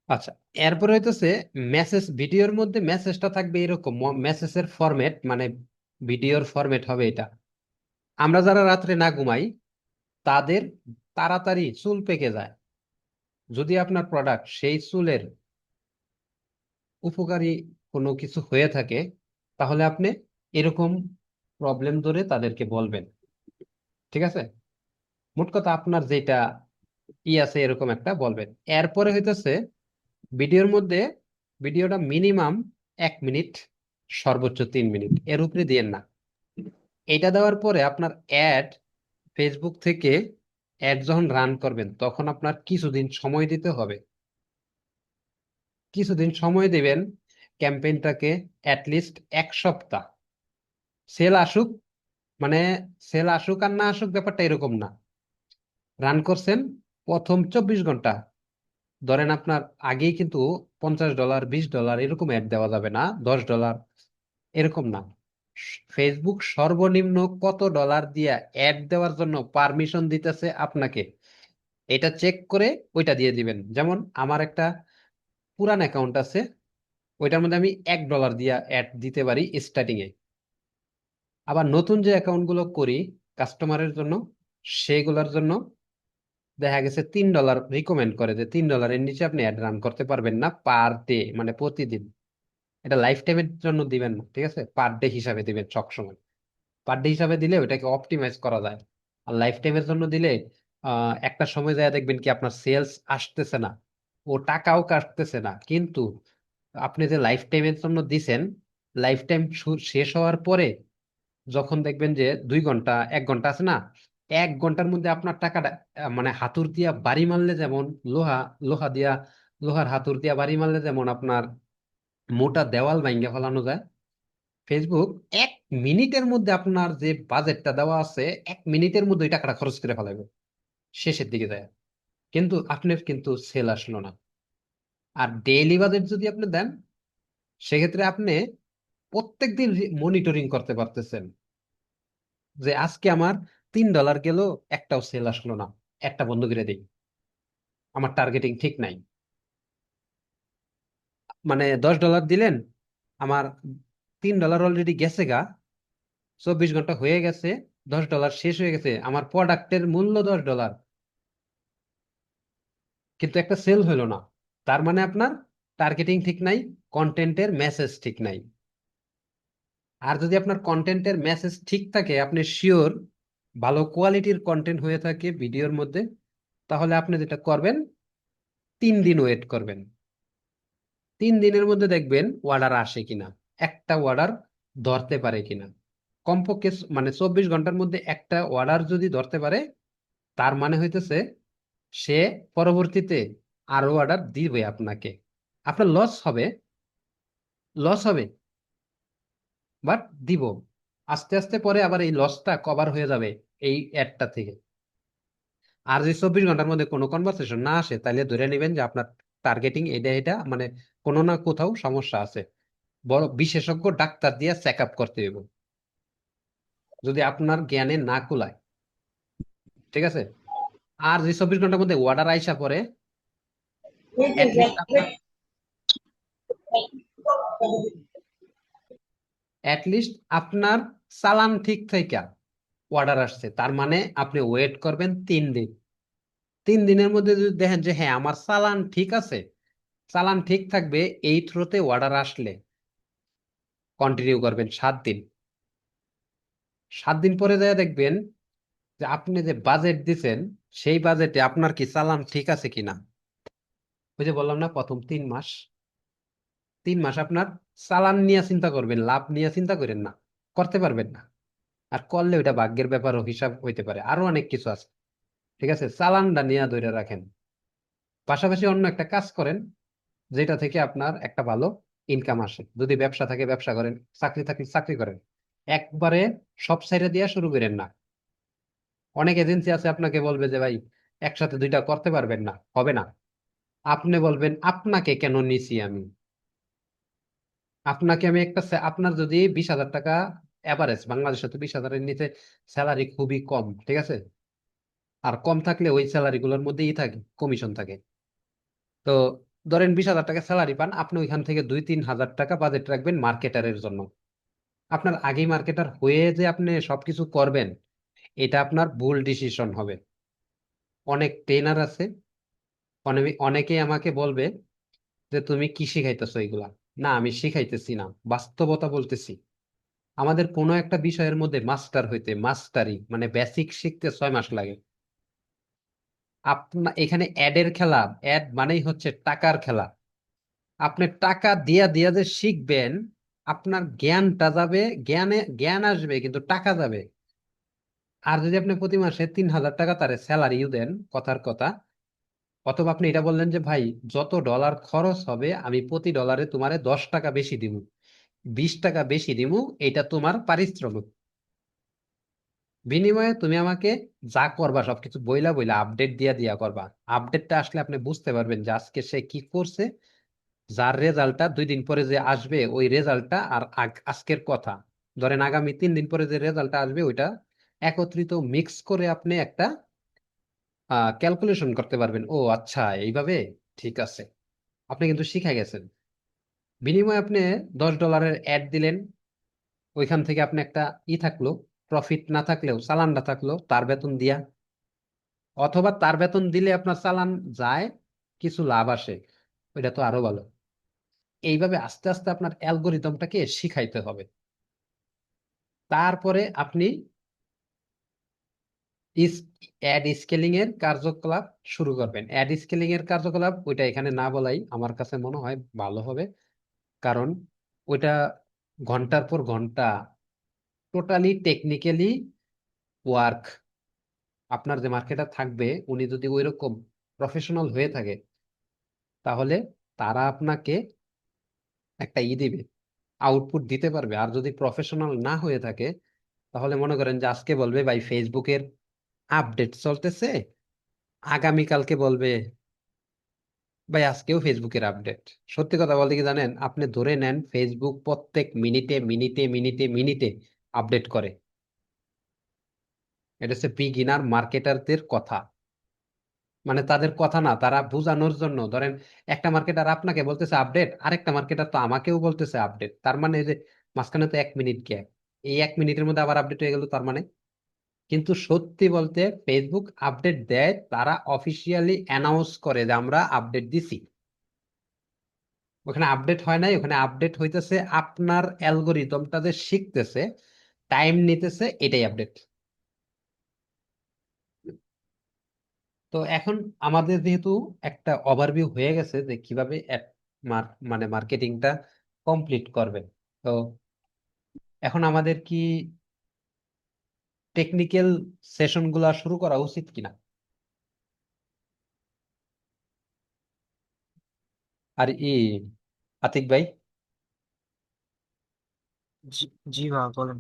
আচ্ছা, এরপরে হইতেছে মেসেজ। ভিডিওর মধ্যে মেসেজটা থাকবে এরকম, মেসেজের ফরম্যাট মানে ভিডিওর ফরম্যাট হবে এটা। আমরা যারা রাত্রে না ঘুমাই তাদের তাড়াতাড়ি চুল পেকে যায়। যদি আপনার প্রোডাক্ট সেই চুলের উপকারী কোনো কিছু হয়ে থাকে, তাহলে আপনি এরকম প্রবলেম ধরে তাদেরকে বলবেন। ঠিক আছে? মোট কথা আপনার যেটা আছে এরকম একটা বলবেন। এরপরে হইতেছে ভিডিওর মধ্যে, ভিডিওটা মিনিমাম 1 মিনিট, সর্বোচ্চ 3 মিনিট, এর উপরে দিয়েন না। এটা দেওয়ার পরে আপনার অ্যাড, ফেসবুক থেকে অ্যাড যখন রান করবেন তখন আপনার কিছুদিন সময় দিতে হবে। কিছুদিন সময় দিবেন ক্যাম্পেইনটাকে, অ্যাটলিস্ট 1 সপ্তাহ। সেল আসুক, মানে সেল আসুক আর না আসুক ব্যাপারটা এরকম না। রান করছেন প্রথম 24 ঘন্টা, ধরেন আপনার আগেই কিন্তু $50, $20 এরকম অ্যাড দেওয়া যাবে না, $10 এরকম না। ফেসবুক সর্বনিম্ন কত ডলার দিয়ে অ্যাড দেওয়ার জন্য পারমিশন দিতেছে আপনাকে, এটা চেক করে ওইটা দিয়ে দিবেন। যেমন আমার একটা পুরান অ্যাকাউন্ট আছে, ওইটার মধ্যে আমি $1 দিয়ে অ্যাড দিতে পারি স্টার্টিং এ। আবার নতুন যে অ্যাকাউন্ট গুলো করি কাস্টমারের জন্য, সেগুলোর জন্য দেখা গেছে $3 রিকমেন্ড করে যে $3 নিচে আপনি অ্যাড রান করতে পারবেন না পার ডে, মানে প্রতিদিন। এটা লাইফ টাইমের জন্য দিবেন না, ঠিক আছে? পার ডে হিসাবে দিবেন সবসময়। পার ডে হিসাবে দিলে ওটাকে অপটিমাইজ করা যায়। আর লাইফ টাইমের জন্য দিলে একটা সময় যায় দেখবেন কি আপনার সেলস আসতেছে না, ও টাকাও কাটতেছে না, কিন্তু আপনি যে লাইফ টাইমের জন্য দিছেন, লাইফ টাইম শেষ হওয়ার পরে যখন দেখবেন যে 2 ঘন্টা 1 ঘন্টা আছে না, 1 ঘন্টার মধ্যে আপনার টাকাটা মানে হাতুর দিয়া বাড়ি মারলে যেমন লোহা, লোহা দিয়া, লোহার হাতুর দিয়া বাড়ি মারলে যেমন আপনার মোটা দেওয়াল ভাঙ্গা ফেলানো যায়, ফেসবুক 1 মিনিটের মধ্যে আপনার যে বাজেটটা দেওয়া আছে 1 মিনিটের মধ্যে ওই টাকাটা খরচ করে ফেলাবে শেষের দিকে যায়। কিন্তু আপনার কিন্তু সেল আসলো না। আর ডেইলি বাজেট যদি আপনি দেন, সেক্ষেত্রে আপনি প্রত্যেকদিন মনিটরিং করতে পারতেছেন যে আজকে আমার $3 গেল, একটাও সেল আসলো না, একটা বন্ধ করে দিই, আমার টার্গেটিং ঠিক নাই। মানে $10 দিলেন, আমার $3 অলরেডি গেছে গা, 24 ঘন্টা হয়ে গেছে, $10 শেষ হয়ে গেছে, আমার প্রোডাক্টের মূল্য $10, কিন্তু একটা সেল হলো না। তার মানে আপনার টার্গেটিং ঠিক নাই, কন্টেন্টের মেসেজ ঠিক নাই। আর যদি আপনার কন্টেন্টের মেসেজ ঠিক থাকে, আপনি শিওর ভালো কোয়ালিটির কন্টেন্ট হয়ে থাকে ভিডিওর মধ্যে, তাহলে আপনি যেটা করবেন, 3 দিন ওয়েট করবেন। 3 দিনের মধ্যে দেখবেন অর্ডার আসে কিনা, একটা অর্ডার ধরতে পারে কিনা। কমপক্ষে মানে 24 ঘন্টার মধ্যে একটা অর্ডার যদি ধরতে পারে, তার মানে হইতেছে সে পরবর্তীতে আরো অর্ডার দিবে আপনাকে। আপনার লস হবে, লস হবে, বাট দিব। আস্তে আস্তে পরে আবার এই লসটা কভার হয়ে যাবে এই অ্যাডটা থেকে। আর যদি 24 ঘন্টার মধ্যে কোনো কনভারসেশন না আসে, তাহলে ধরে নেবেন যে আপনার টার্গেটিং এটা এটা মানে কোনো না কোথাও সমস্যা আছে। বড় বিশেষজ্ঞ ডাক্তার দিয়ে চেক আপ করতে হবে যদি আপনার জ্ঞানে না কুলায়। ঠিক আছে? আর যদি 24 ঘন্টার মধ্যে অর্ডার আইসা পরে, অ্যাটলিস্ট আপনার চালান ঠিক থেকে অর্ডার আসছে, তার মানে আপনি ওয়েট করবেন 3 দিন। 3 দিনের মধ্যে যদি দেখেন যে হ্যাঁ আমার চালান ঠিক আছে, চালান ঠিক থাকবে, এই থ্রোতে অর্ডার আসলে কন্টিনিউ করবেন 7 দিন। 7 দিন পরে যায় দেখবেন যে আপনি যে বাজেট দিছেন, সেই বাজেটে আপনার কি চালান ঠিক আছে কিনা। ওই যে বললাম না, প্রথম 3 মাস, 3 মাস আপনার চালান নিয়ে চিন্তা করবেন, লাভ নিয়ে চিন্তা করেন না, করতে পারবেন না। আর করলে ওইটা ভাগ্যের ব্যাপারও হিসাব হইতে পারে, আরো অনেক কিছু আছে। ঠিক আছে? চালানটা নিয়ে ধরে রাখেন, পাশাপাশি অন্য একটা কাজ করেন যেটা থেকে আপনার একটা ভালো ইনকাম আসে। যদি ব্যবসা থাকে ব্যবসা করেন, চাকরি থাকলে চাকরি করেন। একবারে সব সাইডে দিয়ে শুরু করেন না। অনেক এজেন্সি আছে আপনাকে বলবে যে ভাই একসাথে দুইটা করতে পারবেন না, হবে না। আপনি বলবেন আপনাকে কেন নিছি আমি, আপনাকে আমি একটা আপনার যদি 20,000 টাকা এভারেজ, বাংলাদেশে তো 20,000-এর নিচে স্যালারি খুবই কম, ঠিক আছে? আর কম থাকলে ওই স্যালারি গুলোর মধ্যেই থাকে কমিশন থাকে। তো ধরেন 20,000 টাকা স্যালারি পান, আপনি ওইখান থেকে 2-3 হাজার টাকা বাজেট রাখবেন মার্কেটারের জন্য। আপনার আগেই মার্কেটার হয়ে যে আপনি সবকিছু করবেন, এটা আপনার ভুল ডিসিশন হবে। অনেক ট্রেনার আছে, অনেকেই আমাকে বলবে যে তুমি কি শিখাইতেছো এগুলা। না, আমি শিখাইতেছি না, বাস্তবতা বলতেছি। আমাদের কোনো একটা বিষয়ের মধ্যে মাস্টার হইতে, মাস্টারি মানে বেসিক শিখতে 6 মাস লাগে। আপনার এখানে অ্যাডের খেলা, অ্যাড মানেই হচ্ছে টাকার খেলা। আপনি টাকা দিয়া দিয়া যে শিখবেন, আপনার জ্ঞানটা যাবে, জ্ঞান আসবে কিন্তু টাকা যাবে। আর যদি আপনি প্রতি মাসে 3,000 টাকা তারে স্যালারিও দেন, কথার কথা, অথবা আপনি এটা বললেন যে ভাই, যত ডলার খরচ হবে আমি প্রতি ডলারে তোমারে 10 টাকা বেশি দিব, 20 টাকা বেশি দিব, এটা তোমার পারিশ্রমিক। বিনিময়ে তুমি আমাকে যা করবা সবকিছু বইলা বইলা আপডেট দিয়া দিয়া করবা। আপডেটটা আসলে আপনি বুঝতে পারবেন যে আজকে সে কি করছে। যার রেজাল্টটা 2 দিন পরে যে আসবে, ওই রেজাল্টটা আর আজকের কথা, ধরেন আগামী 3 দিন পরে যে রেজাল্টটা আসবে, ওইটা একত্রিত মিক্স করে আপনি একটা ক্যালকুলেশন করতে পারবেন। ও আচ্ছা, এইভাবে, ঠিক আছে। আপনি কিন্তু শিখে গেছেন। বিনিময়ে আপনি $10 অ্যাড দিলেন, ওইখান থেকে আপনি একটা থাকলো, প্রফিট না থাকলেও চালানটা থাকলো তার বেতন দিয়া, অথবা তার বেতন দিলে আপনার চালান যায়, কিছু লাভ আসে, ওইটা তো আরো ভালো। এইভাবে আস্তে আস্তে আপনার অ্যালগোরিদমটাকে শিখাইতে হবে। তারপরে আপনি অ্যাড স্কেলিং এর কার্যকলাপ শুরু করবেন। অ্যাড স্কেলিং এর কার্যকলাপ ওইটা এখানে না বলাই আমার কাছে মনে হয় ভালো হবে। কারণ ওইটা ঘন্টার পর ঘন্টা টোটালি টেকনিক্যালি ওয়ার্ক। আপনার যে মার্কেটার থাকবে, উনি যদি ওইরকম প্রফেশনাল হয়ে থাকে, তাহলে তারা আপনাকে একটা দিবে, আউটপুট দিতে পারবে। আর যদি প্রফেশনাল না হয়ে থাকে, তাহলে মনে করেন যে আজকে বলবে ভাই ফেসবুকের আপডেট চলতেছে, আগামীকালকে বলবে ভাই আজকেও ফেসবুকের আপডেট। সত্যি কথা বলতে কি জানেন, আপনি ধরে নেন ফেসবুক প্রত্যেক মিনিটে মিনিটে মিনিটে মিনিটে আপডেট করে। এটা হচ্ছে বিগিনার মার্কেটারদের কথা। মানে তাদের কথা না, তারা বোঝানোর জন্য, ধরেন একটা মার্কেটার আপনাকে বলতেছে আপডেট, আরেকটা মার্কেটার তো আমাকেও বলতেছে আপডেট, তার মানে এই যে মাঝখানে তো 1 মিনিট গ্যাপ, এই 1 মিনিটের মধ্যে আবার আপডেট হয়ে গেল তার মানে। কিন্তু সত্যি বলতে ফেসবুক আপডেট দেয়, তারা অফিসিয়ালি অ্যানাউন্স করে যে আমরা আপডেট দিছি। ওখানে আপডেট হয় নাই, ওখানে আপডেট হইতেছে আপনার অ্যালগোরিদমটা যে শিখতেছে, টাইম নিতেছে, এটাই আপডেট। তো এখন আমাদের যেহেতু একটা ওভারভিউ হয়ে গেছে যে কিভাবে মানে মার্কেটিংটা কমপ্লিট করবেন, তো এখন আমাদের কি টেকনিক্যাল সেশন গুলা শুরু করা উচিত কিনা? আর আতিক ভাই, জি। জি ভাই বলেন।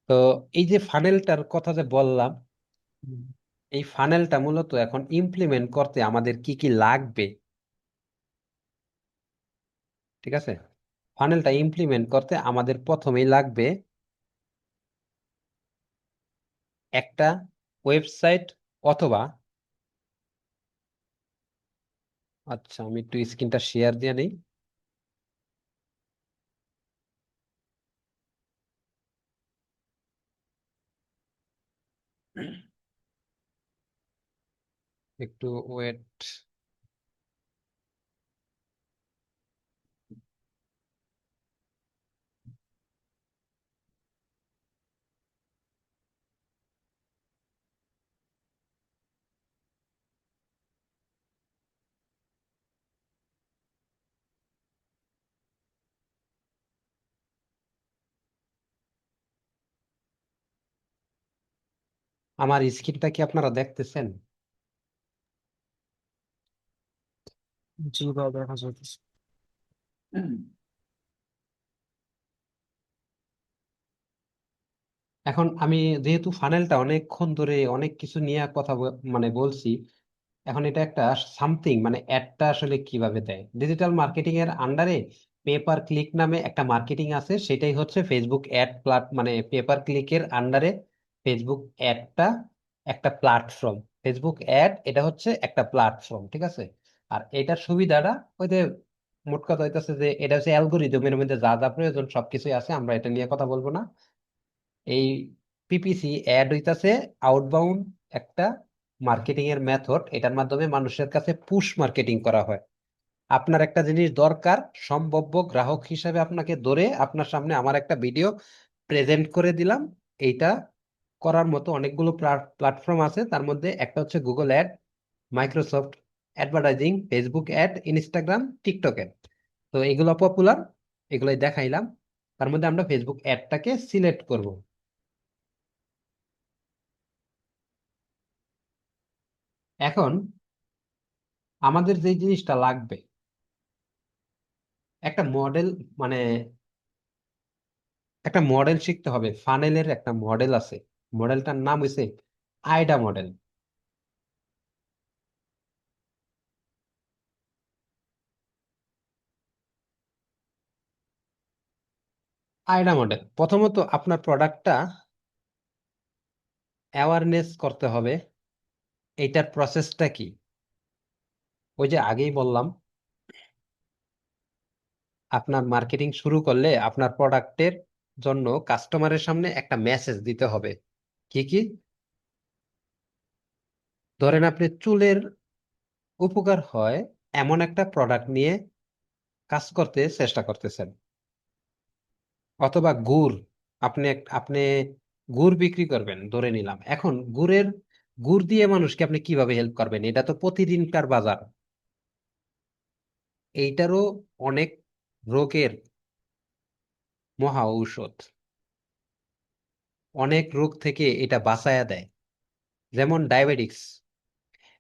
তো এই যে ফানেলটার কথা যে বললাম, হুম। এই ফানেলটা মূলত এখন ইমপ্লিমেন্ট করতে আমাদের কি কি লাগবে? ঠিক আছে, ফানেলটা ইমপ্লিমেন্ট করতে আমাদের প্রথমেই লাগবে একটা ওয়েবসাইট, অথবা, আচ্ছা আমি একটু স্ক্রিনটা শেয়ার দিয়ে নেই। একটু ওয়েট। আমার স্ক্রিনটা কি আপনারা দেখতেছেন? জি ভাই দেখা যাইতেছে। এখন আমি যেহেতু ফানেলটা অনেকক্ষণ ধরে অনেক কিছু নিয়ে কথা মানে বলছি, এখন এটা একটা সামথিং, মানে অ্যাডটা আসলে কিভাবে দেয়। ডিজিটাল মার্কেটিং এর আন্ডারে পেপার ক্লিক নামে একটা মার্কেটিং আছে, সেটাই হচ্ছে ফেসবুক অ্যাড মানে পেপার ক্লিকের আন্ডারে ফেসবুক অ্যাডটা একটা প্ল্যাটফর্ম। ফেসবুক অ্যাড এটা হচ্ছে একটা প্ল্যাটফর্ম, ঠিক আছে। আর এটার সুবিধাটা ওই যে মোট কথা হইতেছে যে এটা হচ্ছে অ্যালগোরিদমের মধ্যে যা যা প্রয়োজন সবকিছুই আছে, আমরা এটা নিয়ে কথা বলবো না। এই পিপিসি অ্যাড হইতাছে আউটবাউন্ড একটা মার্কেটিং এর মেথড, এটার মাধ্যমে মানুষের কাছে পুশ মার্কেটিং করা হয়। আপনার একটা জিনিস দরকার, সম্ভাব্য গ্রাহক হিসাবে আপনাকে ধরে আপনার সামনে আমার একটা ভিডিও প্রেজেন্ট করে দিলাম। এইটা করার মতো অনেকগুলো প্ল্যাটফর্ম আছে, তার মধ্যে একটা হচ্ছে Google ad, Microsoft advertising, Facebook ad, Instagram, TikTok ad. তো এগুলো পপুলার, এগুলোই দেখাইলাম। তার মধ্যে আমরা ফেসবুক অ্যাডটাকে সিলেক্ট করব। এখন আমাদের যে জিনিসটা লাগবে, একটা মডেল, মানে একটা মডেল শিখতে হবে। ফানেলের একটা মডেল আছে, মডেলটার নাম হইছে আইডা মডেল। আইডা মডেল প্রথমত আপনার প্রোডাক্টটা অ্যাওয়ারনেস করতে হবে। এইটার প্রসেসটা কি? ওই যে আগেই বললাম, আপনার মার্কেটিং শুরু করলে আপনার প্রোডাক্টের জন্য কাস্টমারের সামনে একটা মেসেজ দিতে হবে। কি কি? ধরেন আপনি চুলের উপকার হয় এমন একটা প্রোডাক্ট নিয়ে কাজ করতে চেষ্টা করতেছেন, অথবা গুড়, আপনি গুড় বিক্রি করবেন ধরে নিলাম। এখন গুড় দিয়ে মানুষকে আপনি কিভাবে হেল্প করবেন? এটা তো প্রতিদিনকার বাজার। এইটারও অনেক রোগের মহা ঔষধ, অনেক রোগ থেকে এটা বাঁচায়া দেয়। যেমন ডায়াবেটিক্স,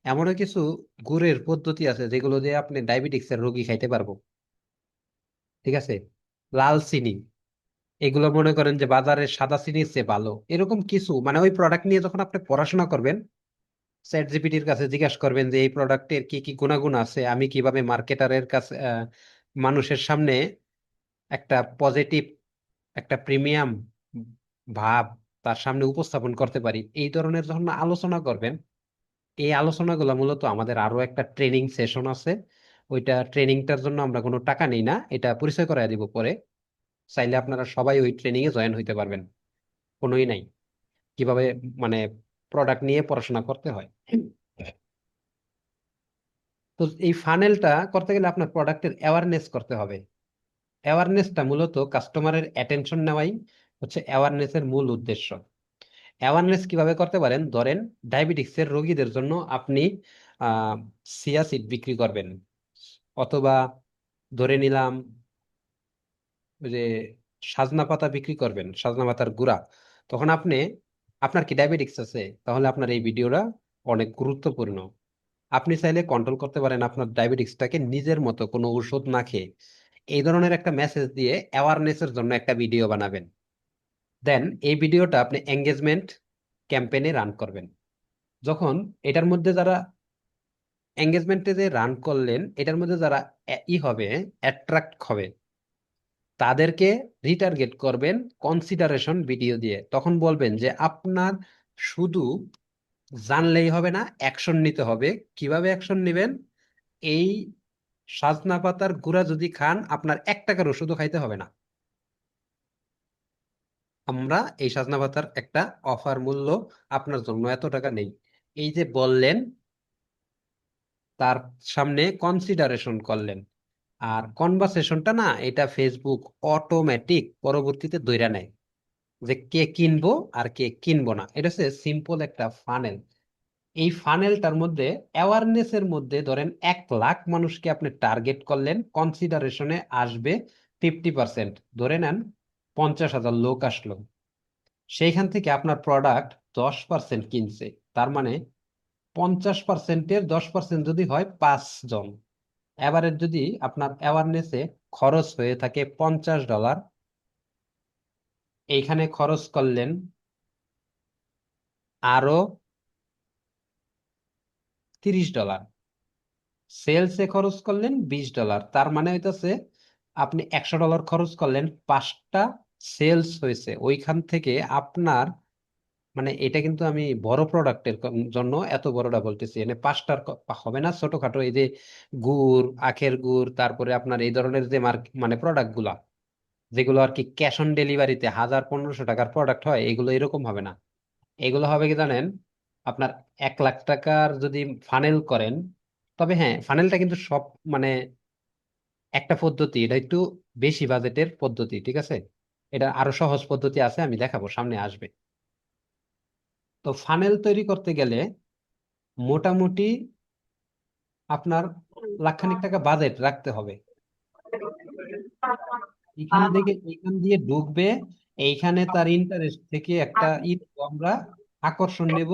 এমনও কিছু গুড়ের পদ্ধতি আছে যেগুলো দিয়ে আপনি ডায়াবেটিক্স এর রোগী খাইতে পারবো। ঠিক আছে? লাল চিনি, এগুলো মনে করেন যে বাজারের সাদা চিনির চেয়ে ভালো, এরকম কিছু মানে ওই প্রোডাক্ট নিয়ে যখন আপনি পড়াশোনা করবেন, চ্যাট জিপিটির কাছে জিজ্ঞাসা করবেন যে এই প্রোডাক্টের কি কি গুণাগুণ আছে, আমি কিভাবে মার্কেটারের কাছে মানুষের সামনে একটা পজিটিভ, একটা প্রিমিয়াম ভাব তার সামনে উপস্থাপন করতে পারি, এই ধরনের যখন আলোচনা করবেন। এই আলোচনাগুলো মূলত আমাদের আরো একটা ট্রেনিং সেশন আছে, ওইটা ট্রেনিংটার জন্য আমরা কোনো টাকা নেই না, এটা পরিচয় করায় দিব পরে। চাইলে আপনারা সবাই ওই ট্রেনিং এ জয়েন হইতে পারবেন, কোনোই নাই। কিভাবে মানে প্রোডাক্ট নিয়ে পড়াশোনা করতে হয়। তো এই ফানেলটা করতে গেলে আপনার প্রোডাক্টের অ্যাওয়ারনেস করতে হবে। অ্যাওয়ারনেসটা মূলত কাস্টমারের অ্যাটেনশন নেওয়াই হচ্ছে অ্যাওয়ারনেসের মূল উদ্দেশ্য। অ্যাওয়ারনেস কিভাবে করতে পারেন? ধরেন ডায়াবেটিক্সের রোগীদের জন্য আপনি আহ সিয়া সিড বিক্রি করবেন, অথবা ধরে নিলাম ওই যে সাজনা পাতা বিক্রি করবেন, সাজনা পাতার গুঁড়া। তখন আপনার কি ডায়াবেটিক্স আছে? তাহলে আপনার এই ভিডিওটা অনেক গুরুত্বপূর্ণ। আপনি চাইলে কন্ট্রোল করতে পারেন আপনার ডায়াবেটিক্সটাকে নিজের মতো, কোনো ওষুধ না খেয়ে। এই ধরনের একটা মেসেজ দিয়ে অ্যাওয়ারনেসের জন্য একটা ভিডিও বানাবেন। দেন এই ভিডিওটা আপনি এঙ্গেজমেন্ট ক্যাম্পেইনে রান করবেন। যখন এটার মধ্যে যারা এঙ্গেজমেন্টে যে রান করলেন, এটার মধ্যে যারা হবে, অ্যাট্রাক্ট হবে, তাদেরকে রিটার্গেট করবেন কনসিডারেশন ভিডিও দিয়ে। তখন বলবেন যে আপনার শুধু জানলেই হবে না, অ্যাকশন নিতে হবে। কিভাবে অ্যাকশন নেবেন? এই সাজনা পাতার গুঁড়া যদি খান, আপনার 1 টাকার ওষুধও খাইতে হবে না। আমরা এই সাজনা পাতার একটা অফার মূল্য আপনার জন্য এত টাকা নেই, এই যে বললেন, তার সামনে কনসিডারেশন করলেন। আর কনভারসেশনটা না, এটা ফেসবুক অটোমেটিক পরবর্তীতে ধইরা নেয় যে কে কিনবো আর কে কিনবো না। এটা হচ্ছে সিম্পল একটা ফানেল। এই ফানেলটার মধ্যে অ্যাওয়ারনেস এর মধ্যে ধরেন 1 লাখ মানুষকে আপনি টার্গেট করলেন, কনসিডারেশনে আসবে 50%। ধরে নেন 50,000 লোক আসলো, সেইখান থেকে আপনার প্রোডাক্ট 10% কিনছে। তার মানে 50%-এর 10% যদি হয় 5 জন। এবারে যদি আপনার অ্যাওয়ারনেসে খরচ হয়ে থাকে $50, এইখানে খরচ করলেন আরো $30, সেলসে খরচ করলেন $20, তার মানে হইতেছে আপনি $100 খরচ করলেন, 5টা সেলস হয়েছে। ওইখান থেকে আপনার মানে এটা কিন্তু আমি বড় প্রোডাক্টের জন্য এত বড়টা বলতেছি, এনে পাঁচটার হবে না, ছোটখাটো এই যে গুড়, আখের গুড়, তারপরে আপনার এই ধরনের যে মানে প্রোডাক্ট গুলা, যেগুলো আর কি ক্যাশ অন ডেলিভারিতে 1000-1500 টাকার প্রোডাক্ট হয়, এগুলো এরকম হবে না। এগুলো হবে কি জানেন, আপনার 1 লাখ টাকার যদি ফানেল করেন, তবে হ্যাঁ ফানেলটা কিন্তু সব মানে একটা পদ্ধতি, এটা একটু বেশি বাজেটের পদ্ধতি, ঠিক আছে। এটা আরো সহজ পদ্ধতি আছে, আমি দেখাবো, সামনে আসবে। তো ফানেল তৈরি করতে গেলে মোটামুটি আপনার লাখখানিক টাকা বাজেট রাখতে হবে। এখান দিয়ে ঢুকবে, এইখানে তার ইন্টারেস্ট থেকে একটা আমরা আকর্ষণ নেব,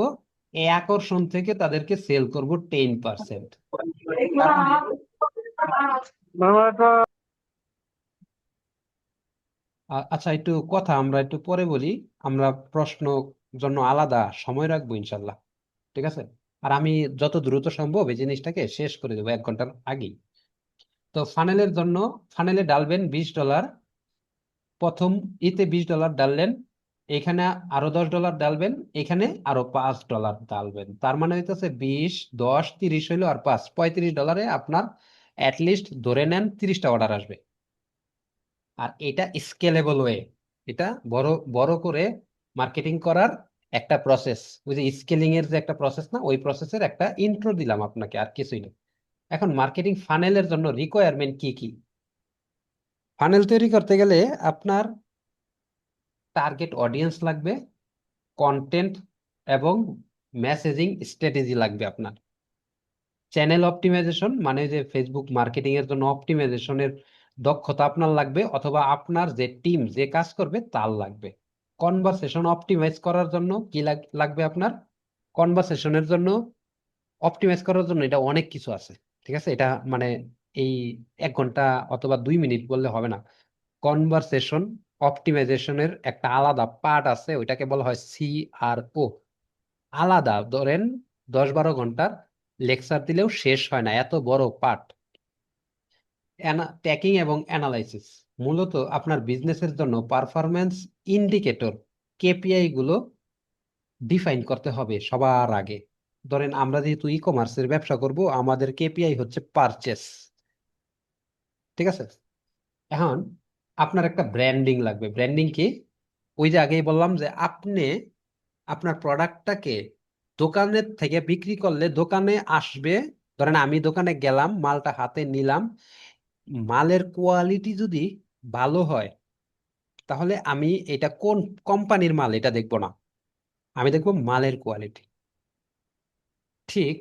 এই আকর্ষণ থেকে তাদেরকে সেল করব 10%। তার মানে আচ্ছা, একটু কথা আমরা একটু পরে বলি, আমরা প্রশ্ন জন্য আলাদা সময় রাখবো ইনশাল্লাহ, ঠিক আছে। আর আমি যত দ্রুত সম্ভব এই জিনিসটাকে শেষ করে দেবো 1 ঘন্টার আগেই। তো ফানেলের জন্য, ফানেলে ডালবেন $20, প্রথম ইতে $20 ডাললেন, এখানে আরো $10 ডালবেন, এখানে আরো $5 ডালবেন, তার মানে হইতেছে 20, 10, 30 হইলো আর 5, $35 আপনার অ্যাটলিস্ট ধরে নেন 30টা অর্ডার আসবে। আর এটা স্কেলেবল ওয়ে, এটা বড় বড় করে মার্কেটিং করার একটা প্রসেস। ওই যে স্কেলিং এর যে একটা প্রসেস না, ওই প্রসেসের একটা ইন্ট্রো দিলাম আপনাকে, আর কিছুই না। এখন মার্কেটিং ফানেলের জন্য রিকোয়ারমেন্ট কি কি? ফানেল তৈরি করতে গেলে আপনার টার্গেট অডিয়েন্স লাগবে, কন্টেন্ট এবং মেসেজিং স্ট্র্যাটেজি লাগবে, আপনার চ্যানেল অপটিমাইজেশন, মানে যে ফেসবুক মার্কেটিং এর জন্য অপটিমাইজেশনের দক্ষতা আপনার লাগবে, অথবা আপনার যে টিম যে কাজ করবে তার লাগবে। কনভারসেশন অপটিমাইজ করার জন্য কি লাগবে আপনার? কনভারসেশনের জন্য, অপটিমাইজ করার জন্য এটা অনেক কিছু আছে, ঠিক আছে। এটা মানে এই 1 ঘন্টা অথবা 2 মিনিট বললে হবে না। কনভারসেশন অপটিমাইজেশনের একটা আলাদা পার্ট আছে, ওইটাকে বলা হয় CRO। আলাদা ধরেন 10-12 ঘন্টার লেকচার দিলেও শেষ হয় না, এত বড় পার্ট। ট্র্যাকিং এবং অ্যানালাইসিস, মূলত আপনার বিজনেসের জন্য পারফরম্যান্স ইন্ডিকেটর, কেপিআই গুলো ডিফাইন করতে হবে সবার আগে। ধরেন আমরা যেহেতু ই কমার্সের ব্যবসা করব, আমাদের কেপিআই হচ্ছে পারচেস, ঠিক আছে। এখন আপনার একটা ব্র্যান্ডিং লাগবে। ব্র্যান্ডিং কি? ওই যে আগেই বললাম যে আপনি আপনার প্রোডাক্টটাকে দোকানের থেকে বিক্রি করলে দোকানে আসবে, ধরেন আমি দোকানে গেলাম, মালটা হাতে নিলাম, মালের কোয়ালিটি যদি ভালো হয়, তাহলে আমি এটা কোন কোম্পানির মাল এটা দেখবো না, আমি দেখবো মালের কোয়ালিটি। ঠিক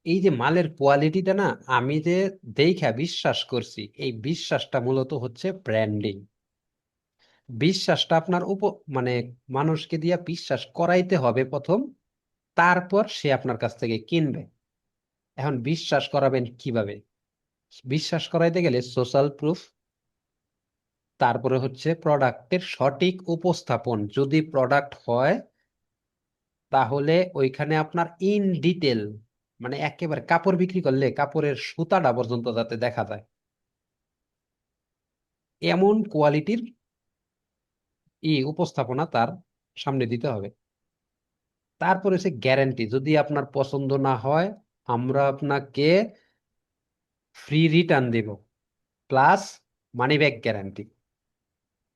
এই যে মালের কোয়ালিটিটা না, আমি যে দেখা বিশ্বাস করছি, এই বিশ্বাসটা মূলত হচ্ছে ব্র্যান্ডিং। বিশ্বাসটা আপনার মানে মানুষকে দিয়া বিশ্বাস করাইতে হবে প্রথম, তারপর সে আপনার কাছ থেকে কিনবে। এখন বিশ্বাস করাবেন কিভাবে? বিশ্বাস করাইতে গেলে সোশ্যাল প্রুফ, তারপরে হচ্ছে প্রোডাক্টের সঠিক উপস্থাপন। যদি প্রোডাক্ট হয় তাহলে ওইখানে আপনার ইন ডিটেল, মানে একেবারে কাপড় বিক্রি করলে কাপড়ের সুতাটা পর্যন্ত যাতে দেখা যায়, এমন কোয়ালিটির উপস্থাপনা তার সামনে দিতে হবে। তারপরে হচ্ছে গ্যারান্টি, যদি আপনার পছন্দ না হয় আমরা আপনাকে ফ্রি রিটার্ন দেব, plus money back guarantee.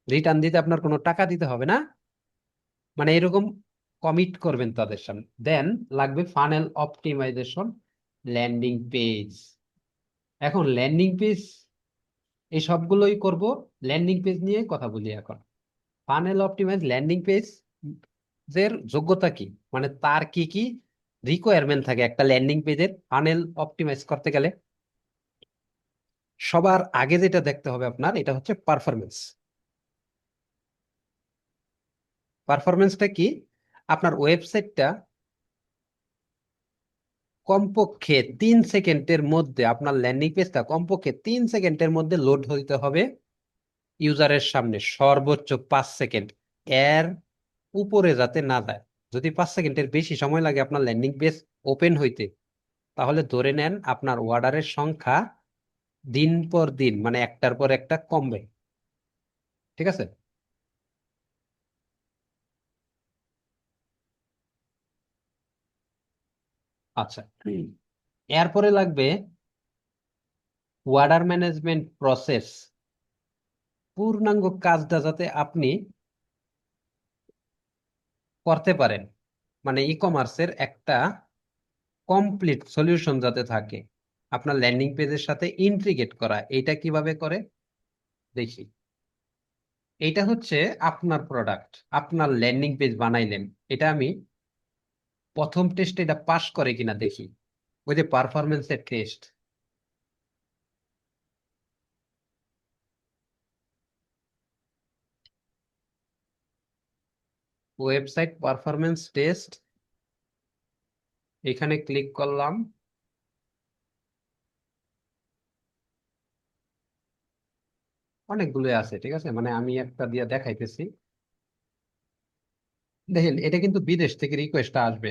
Return দিতে আপনার কোনো টাকা দিতে হবে না, মানে এরকম কমিট করবেন তাদের সামনে। দেন লাগবে ফানেল অপটিমাইজেশন, ল্যান্ডিং পেজ। এখন ল্যান্ডিং পেজ এই সবগুলোই করব, ল্যান্ডিং পেজ নিয়ে কথা বলি এখন। ফানেল অপটিমাইজ ল্যান্ডিং পেজ এর যোগ্যতা কি, মানে তার কি কি রিকোয়ারমেন্ট থাকে একটা ল্যান্ডিং পেজের ফানেল অপটিমাইজ করতে গেলে? সবার আগে যেটা দেখতে হবে আপনার, এটা হচ্ছে পারফরমেন্স। পারফরমেন্সটা কি? আপনার ওয়েবসাইটটা কমপক্ষে 3 সেকেন্ডের মধ্যে, আপনার ল্যান্ডিং পেজটা কমপক্ষে 3 সেকেন্ডের মধ্যে লোড হইতে হবে ইউজারের সামনে, সর্বোচ্চ 5 সেকেন্ড, এর উপরে যাতে না যায়। যদি 5 সেকেন্ডের বেশি সময় লাগে আপনার ল্যান্ডিং পেজ ওপেন হইতে, তাহলে ধরে নেন আপনার অর্ডারের সংখ্যা দিন পর দিন, মানে একটার পর একটা কমবে, ঠিক আছে। আচ্ছা, এরপরে লাগবে অর্ডার ম্যানেজমেন্ট প্রসেস। পূর্ণাঙ্গ কাজটা যাতে আপনি করতে পারেন, মানে ই কমার্সের একটা কমপ্লিট সলিউশন যাতে থাকে আপনার ল্যান্ডিং পেজের সাথে ইন্টিগ্রেট করা। এটা কিভাবে করে দেখি। এটা হচ্ছে আপনার প্রোডাক্ট, আপনার ল্যান্ডিং পেজ বানাইলেন, এটা আমি প্রথম টেস্টে এটা পাস করে কিনা দেখি, ওই যে পারফরমেন্সের টেস্ট। ওয়েবসাইট পারফরমেন্স টেস্ট, এখানে ক্লিক করলাম। অনেকগুলো আছে, ঠিক আছে, মানে আমি একটা দিয়ে দেখাইতেছি। দেখেন এটা কিন্তু বিদেশ থেকে রিকোয়েস্টটা আসবে।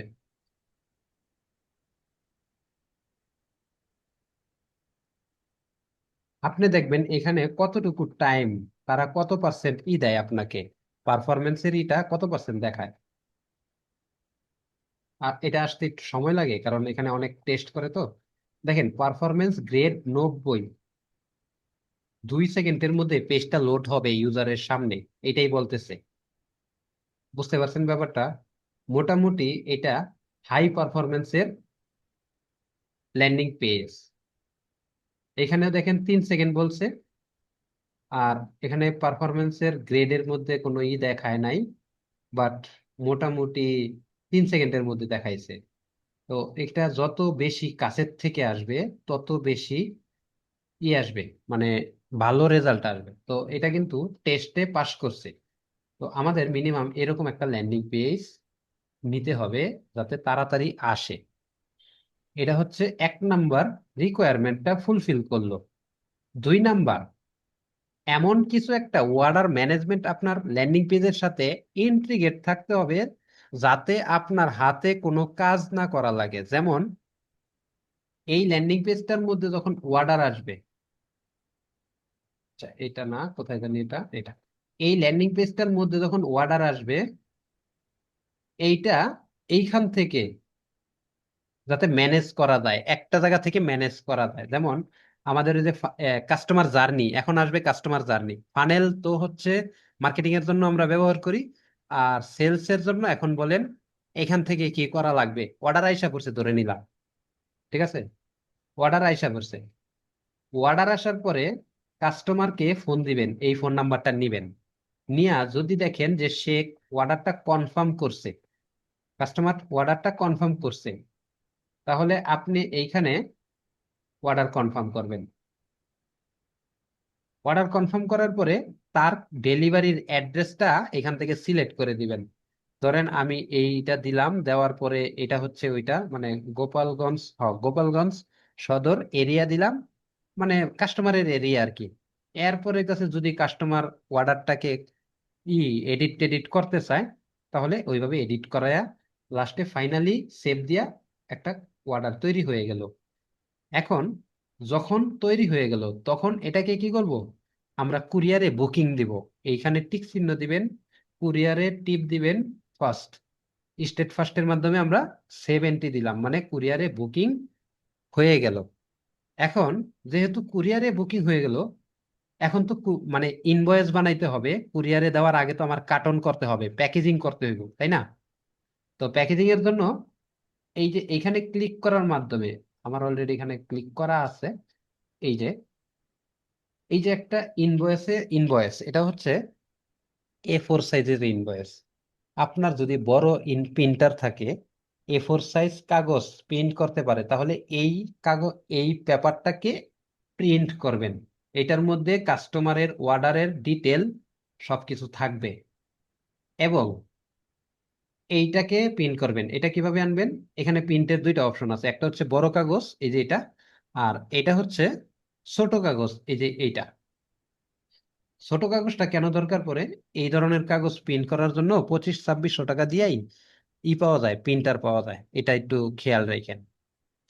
আপনি দেখবেন এখানে কতটুকু টাইম, তারা কত পার্সেন্ট ই দেয় আপনাকে, পারফরমেন্সের ইটা কত পার্সেন্ট দেখায়। আর এটা আসতে একটু সময় লাগে কারণ এখানে অনেক টেস্ট করে তো। দেখেন পারফরমেন্স গ্রেড 90, 2 সেকেন্ডের মধ্যে পেজটা লোড হবে ইউজারের সামনে, এটাই বলতেছে। বুঝতে পারছেন ব্যাপারটা? মোটামুটি এটা হাই পারফরমেন্সের ল্যান্ডিং পেজ। এখানেও দেখেন 3 সেকেন্ড বলছে, আর এখানে পারফরমেন্সের গ্রেডের মধ্যে কোনো ই দেখায় নাই, বাট মোটামুটি 3 সেকেন্ডের মধ্যে দেখাইছে। তো এটা যত বেশি কাছের থেকে আসবে তত বেশি ই আসবে, মানে ভালো রেজাল্ট আসবে। তো এটা কিন্তু টেস্টে পাস করছে। তো আমাদের মিনিমাম এরকম একটা ল্যান্ডিং পেজ নিতে হবে যাতে তাড়াতাড়ি আসে। এটা হচ্ছে 1 নাম্বার, রিকোয়ারমেন্টটা ফুলফিল করলো। 2 নাম্বার, এমন কিছু একটা অর্ডার ম্যানেজমেন্ট আপনার ল্যান্ডিং পেজের সাথে ইন্টিগ্রেট থাকতে হবে যাতে আপনার হাতে কোনো কাজ না করা লাগে। যেমন এই ল্যান্ডিং পেজটার মধ্যে যখন অর্ডার আসবে, আচ্ছা এটা না, কোথায় জানি, এটা এটা এই ল্যান্ডিং পেজটার মধ্যে যখন অর্ডার আসবে, এইটা এইখান থেকে যাতে ম্যানেজ করা যায়, একটা জায়গা থেকে ম্যানেজ করা যায়। যেমন আমাদের এই যে কাস্টমার জার্নি, এখন আসবে কাস্টমার জার্নি ফানেল, তো হচ্ছে মার্কেটিং এর জন্য আমরা ব্যবহার করি। আর সেলস এর জন্য এখন বলেন এখান থেকে কি করা লাগবে, অর্ডার আইসা পড়ছে ধরে নিলাম, ঠিক আছে, অর্ডার আইসা পড়ছে। অর্ডার আসার পরে কাস্টমারকে ফোন দিবেন, এই ফোন নাম্বারটা নিবেন, নিয়া যদি দেখেন যে সে অর্ডারটা কনফার্ম করছে, কাস্টমার অর্ডারটা কনফার্ম করছে, তাহলে আপনি এইখানে অর্ডার কনফার্ম করবেন। অর্ডার কনফার্ম করার পরে তার ডেলিভারির অ্যাড্রেসটা এখান থেকে সিলেক্ট করে দিবেন। ধরেন আমি এইটা দিলাম, দেওয়ার পরে এটা হচ্ছে ওইটা, মানে গোপালগঞ্জ, গোপালগঞ্জ সদর এরিয়া দিলাম, মানে কাস্টমারের এরিয়া আর কি। এরপরে কাছে যদি কাস্টমার অর্ডারটাকে ই এডিট টেডিট করতে চায়, তাহলে ওইভাবে এডিট করায়া লাস্টে ফাইনালি সেভ দিয়া একটা অর্ডার তৈরি হয়ে গেল। এখন যখন তৈরি হয়ে গেল তখন এটাকে কি করব, আমরা কুরিয়ারে বুকিং দিব। এইখানে টিক চিহ্ন দিবেন, কুরিয়ারে টিপ দিবেন ফার্স্ট, স্টেট ফার্স্টের মাধ্যমে আমরা সেভ এন্ট্রি দিলাম, মানে কুরিয়ারে বুকিং হয়ে গেল। এখন যেহেতু কুরিয়ারে বুকিং হয়ে গেল, এখন তো মানে ইনভয়েস বানাইতে হবে, কুরিয়ারে দেওয়ার আগে তো আমার কার্টন করতে হবে, প্যাকেজিং করতে হইব, তাই না? তো প্যাকেজিং এর জন্য এই যে এখানে ক্লিক করার মাধ্যমে, আমার অলরেডি এখানে ক্লিক করা আছে, এই যে এই যে একটা ইনভয়েস, এটা হচ্ছে A4 সাইজের ইনভয়েস। আপনার যদি বড় প্রিন্টার থাকে, A4 সাইজ কাগজ প্রিন্ট করতে পারে, তাহলে এই কাগজ, এই পেপারটাকে প্রিন্ট করবেন। এটার মধ্যে কাস্টমারের অর্ডারের ডিটেল সবকিছু থাকবে, এবং এইটাকে প্রিন্ট করবেন। এটা কিভাবে আনবেন, এখানে প্রিন্টের 2টা অপশন আছে, একটা হচ্ছে বড় কাগজ, এই যে এটা, আর এটা হচ্ছে ছোট কাগজ, এই যে এইটা। ছোট কাগজটা কেন দরকার পড়ে, এই ধরনের কাগজ প্রিন্ট করার জন্য 2500-2600 টাকা দিয়েই পাওয়া যায়, প্রিন্টার পাওয়া যায়, এটা একটু খেয়াল রাখেন।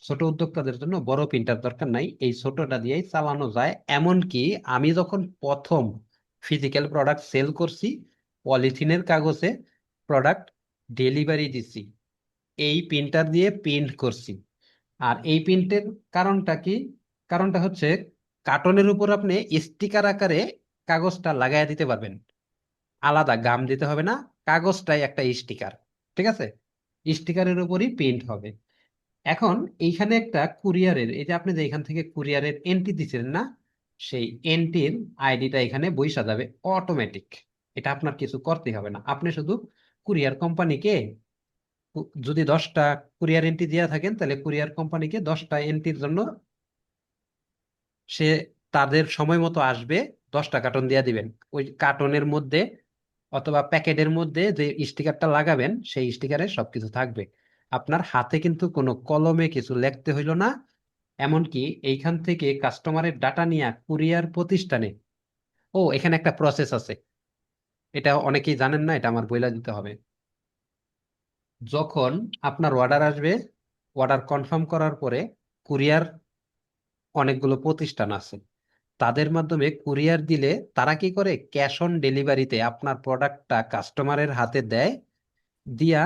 ছোট উদ্যোক্তাদের জন্য বড় প্রিন্টার দরকার নাই, এই ছোটটা দিয়েই চালানো যায়। এমনকি আমি যখন প্রথম ফিজিক্যাল প্রোডাক্ট সেল করছি, পলিথিনের কাগজে প্রোডাক্ট ডেলিভারি দিছি, এই প্রিন্টার দিয়ে প্রিন্ট করছি। আর এই প্রিন্টের কারণটা কি? কারণটা হচ্ছে কার্টনের উপর আপনি স্টিকার আকারে কাগজটা লাগাইয়া দিতে পারবেন, আলাদা গাম দিতে হবে না, কাগজটাই একটা স্টিকার। ঠিক আছে, স্টিকারের উপরই প্রিন্ট হবে। এখন এইখানে একটা কুরিয়ারের, এই যে আপনি যে এখান থেকে কুরিয়ারের এন্ট্রি দিচ্ছেন না, সেই এন্ট্রির আইডিটা এখানে বইসা যাবে অটোমেটিক। এটা আপনার কিছু করতে হবে না, আপনি শুধু কুরিয়ার কোম্পানিকে যদি 10টা কুরিয়ার এন্ট্রি দেওয়া থাকেন, তাহলে কুরিয়ার কোম্পানিকে 10টা এন্ট্রির জন্য সে তাদের সময় মতো আসবে, 10টা কার্টন দিয়ে দিবেন। ওই কার্টনের মধ্যে অথবা প্যাকেটের মধ্যে যে স্টিকারটা লাগাবেন, সেই স্টিকারে সবকিছু থাকবে। আপনার হাতে কিন্তু কোনো কলমে কিছু লিখতে হইল না। এমনকি এইখান থেকে কাস্টমারের ডাটা নিয়ে কুরিয়ার প্রতিষ্ঠানে, ও এখানে একটা প্রসেস আছে, এটা অনেকেই জানেন না, এটা আমার বইলা দিতে হবে। যখন আপনার অর্ডার আসবে, অর্ডার কনফার্ম করার পরে কুরিয়ার অনেকগুলো প্রতিষ্ঠান আছে, তাদের মাধ্যমে কুরিয়ার দিলে তারা কি করে, ক্যাশ অন ডেলিভারিতে আপনার প্রোডাক্টটা কাস্টমারের হাতে দেয়, দিয়া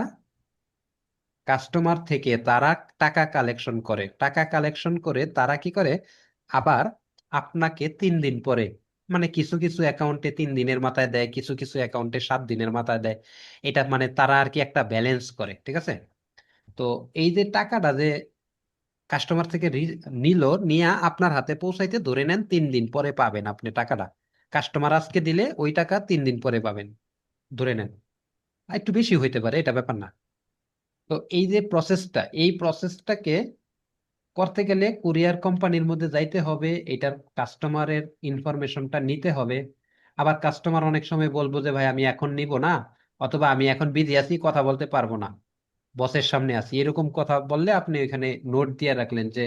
কাস্টমার থেকে তারা টাকা কালেকশন করে, টাকা কালেকশন করে তারা কি করে, আবার আপনাকে 3 দিন পরে, মানে কিছু কিছু অ্যাকাউন্টে 3 দিনের মাথায় দেয়, কিছু কিছু অ্যাকাউন্টে 7 দিনের মাথায় দেয়। এটা মানে তারা আর কি একটা ব্যালেন্স করে। ঠিক আছে, তো এই যে টাকাটা যে কাস্টমার থেকে নিল, নিয়ে আপনার হাতে পৌঁছাইতে ধরে নেন 3 দিন পরে পাবেন আপনি টাকাটা। কাস্টমার আজকে দিলে ওই টাকা 3 দিন পরে পাবেন, ধরে নেন। আর একটু বেশি হইতে পারে, এটা ব্যাপার না। তো এই যে প্রসেসটা, এই প্রসেসটাকে করতে গেলে কুরিয়ার কোম্পানির মধ্যে যাইতে হবে, এটার কাস্টমারের ইনফরমেশনটা নিতে হবে। আবার কাস্টমার অনেক সময় বলবো যে ভাই আমি এখন নিব না, অথবা আমি এখন বিজি আছি, কথা বলতে পারবো না, বসের সামনে আছি, এরকম কথা বললে আপনি এখানে নোট দিয়ে রাখলেন যে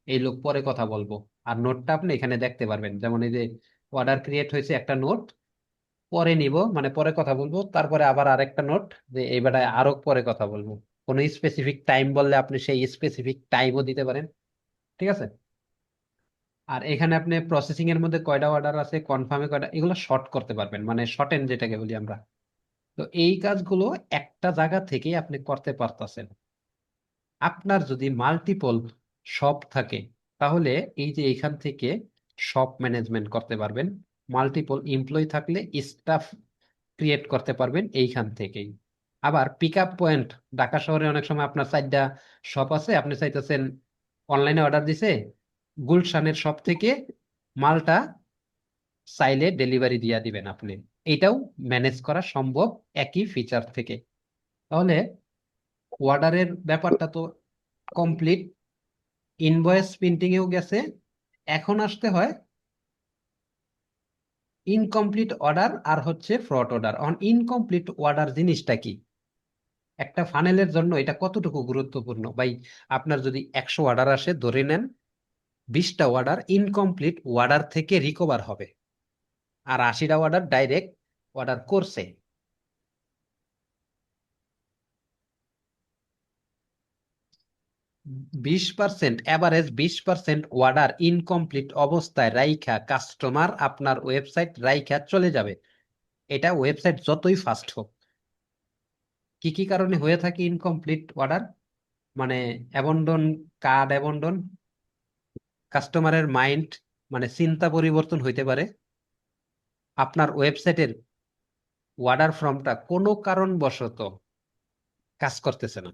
এই লোক পরে কথা বলবো। আর নোটটা আপনি এখানে দেখতে পারবেন, যেমন এই যে অর্ডার ক্রিয়েট হয়েছে একটা নোট, পরে নিব মানে পরে কথা বলবো, তারপরে আবার আরেকটা নোট যে এইবারে আরো পরে কথা বলবো। কোনো স্পেসিফিক টাইম বললে আপনি সেই স্পেসিফিক টাইমও দিতে পারেন। ঠিক আছে, আর এখানে আপনি প্রসেসিং এর মধ্যে কয়টা অর্ডার আছে, কনফার্মে কয়টা, এগুলো শর্ট করতে পারবেন, মানে শর্টেন যেটাকে বলি আমরা। তো এই কাজগুলো একটা জায়গা থেকে আপনি করতে পারতেছেন। আপনার যদি মাল্টিপল শপ থাকে, তাহলে এই যে এখান থেকে শপ ম্যানেজমেন্ট করতে পারবেন। মাল্টিপল এমপ্লয়ি থাকলে স্টাফ ক্রিয়েট করতে পারবেন এইখান থেকেই। আবার পিক আপ পয়েন্ট, ঢাকা শহরে অনেক সময় আপনার 4টা শপ আছে, আপনি চাইতেছেন অনলাইনে অর্ডার দিছে, গুলশানের শপ থেকে মালটা চাইলে ডেলিভারি দিয়ে দিবেন আপনি, এটাও ম্যানেজ করা সম্ভব একই ফিচার থেকে। তাহলে অর্ডারের ব্যাপারটা তো কমপ্লিট, ইনভয়েস প্রিন্টিং এও গেছে। এখন আসতে হয় ইনকমপ্লিট অর্ডার আর হচ্ছে fraud order. On incomplete order জিনিসটা কি, একটা ফানেলের জন্য এটা কতটুকু গুরুত্বপূর্ণ ভাই? আপনার যদি 100 অর্ডার আসে, ধরে নেন 20টা অর্ডার ইনকমপ্লিট অর্ডার থেকে রিকভার হবে, আর 80টা অর্ডার ডাইরেক্ট অর্ডার করছে। 20%, অ্যাভারেজ 20% অর্ডার ইনকমপ্লিট অবস্থায় রাইখা কাস্টমার আপনার ওয়েবসাইট রাইখা চলে যাবে, এটা ওয়েবসাইট যতই ফাস্ট হোক। কি কি কারণে হয়ে থাকে ইনকমপ্লিট অর্ডার? মানে অ্যাবন্ডন, কার্ড অ্যাবন্ডন, কাস্টমারের মাইন্ড মানে চিন্তা পরিবর্তন হইতে পারে, আপনার ওয়েবসাইটের অর্ডার ফর্মটা কোনো কারণবশত কাজ করতেছে না,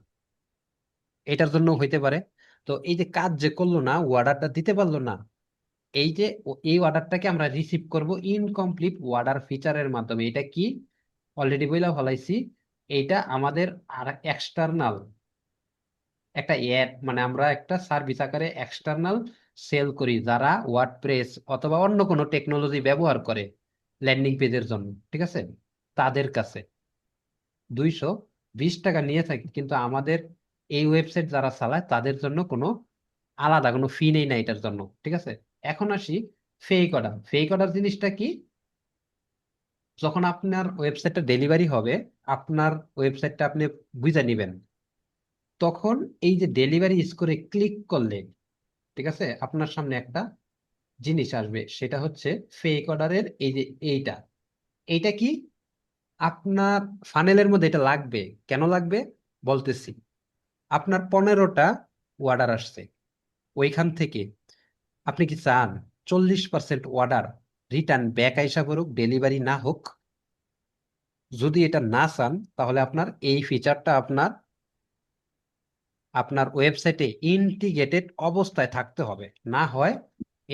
এটার জন্য হইতে পারে। তো এই যে কাজ যে করলো না, অর্ডারটা দিতে পারলো না, এই যে এই অর্ডারটাকে আমরা রিসিভ করব ইনকমপ্লিট অর্ডার ফিচারের মাধ্যমে। এটা কি, অলরেডি বইলা ফলাইছি, এইটা আমাদের আর এক্সটার্নাল একটা অ্যাড, মানে আমরা একটা সার্ভিস আকারে এক্সটার্নাল সেল করি, যারা ওয়ার্ডপ্রেস অথবা অন্য কোনো টেকনোলজি ব্যবহার করে ল্যান্ডিং পেজের জন্য। ঠিক আছে, তাদের কাছে 220 টাকা নিয়ে থাকি, কিন্তু আমাদের এই ওয়েবসাইট যারা চালায় তাদের জন্য কোনো আলাদা কোনো ফি নেই না এটার জন্য। ঠিক আছে, এখন আসি ফেক অর্ডার। ফেক অর্ডার জিনিসটা কি? যখন আপনার ওয়েবসাইটটা ডেলিভারি হবে, আপনার ওয়েবসাইটটা আপনি বুঝে নিবেন, তখন এই যে ডেলিভারি স্কোরে ক্লিক করলে, ঠিক আছে, আপনার সামনে একটা জিনিস আসবে, সেটা হচ্ছে ফেক অর্ডারের এই যে এইটা। এইটা কি, আপনার ফানেলের মধ্যে এটা লাগবে। কেন লাগবে বলতেছি, আপনার 15টা অর্ডার আসছে, ওইখান থেকে আপনি কি চান 40% অর্ডার রিটার্ন ব্যাক আইসা করুক, ডেলিভারি না হোক? যদি এটা না চান তাহলে আপনার এই ফিচারটা আপনার আপনার ওয়েবসাইটে ইন্টিগ্রেটেড অবস্থায় থাকতে হবে। না হয়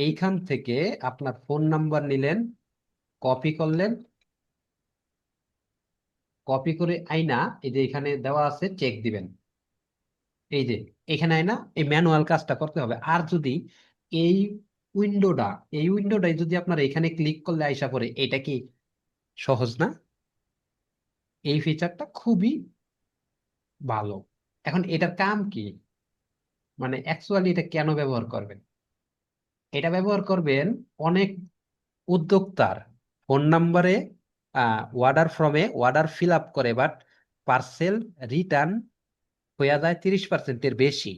এইখান থেকে আপনার ফোন নাম্বার নিলেন, কপি করলেন, কপি করে আইনা এই যে এখানে দেওয়া আছে চেক দিবেন। এই যে এখানে আইনা এই ম্যানুয়াল কাজটা করতে হবে। আর যদি এই উইন্ডোটা এই উইন্ডোটাই যদি আপনার এখানে ক্লিক করলে আইসা পড়ে, এটা কি সহজ না? এই ফিচারটা খুবই ভালো। এখন এটার কাম কি, মানে অ্যাকচুয়ালি এটা কেন ব্যবহার করবেন? এটা ব্যবহার করবেন অনেক উদ্যোক্তার ফোন নাম্বারে অর্ডার ফর্মে অর্ডার ফিল আপ করে, বাট পার্সেল রিটার্ন হয়ে যায় 30%-এর বেশি।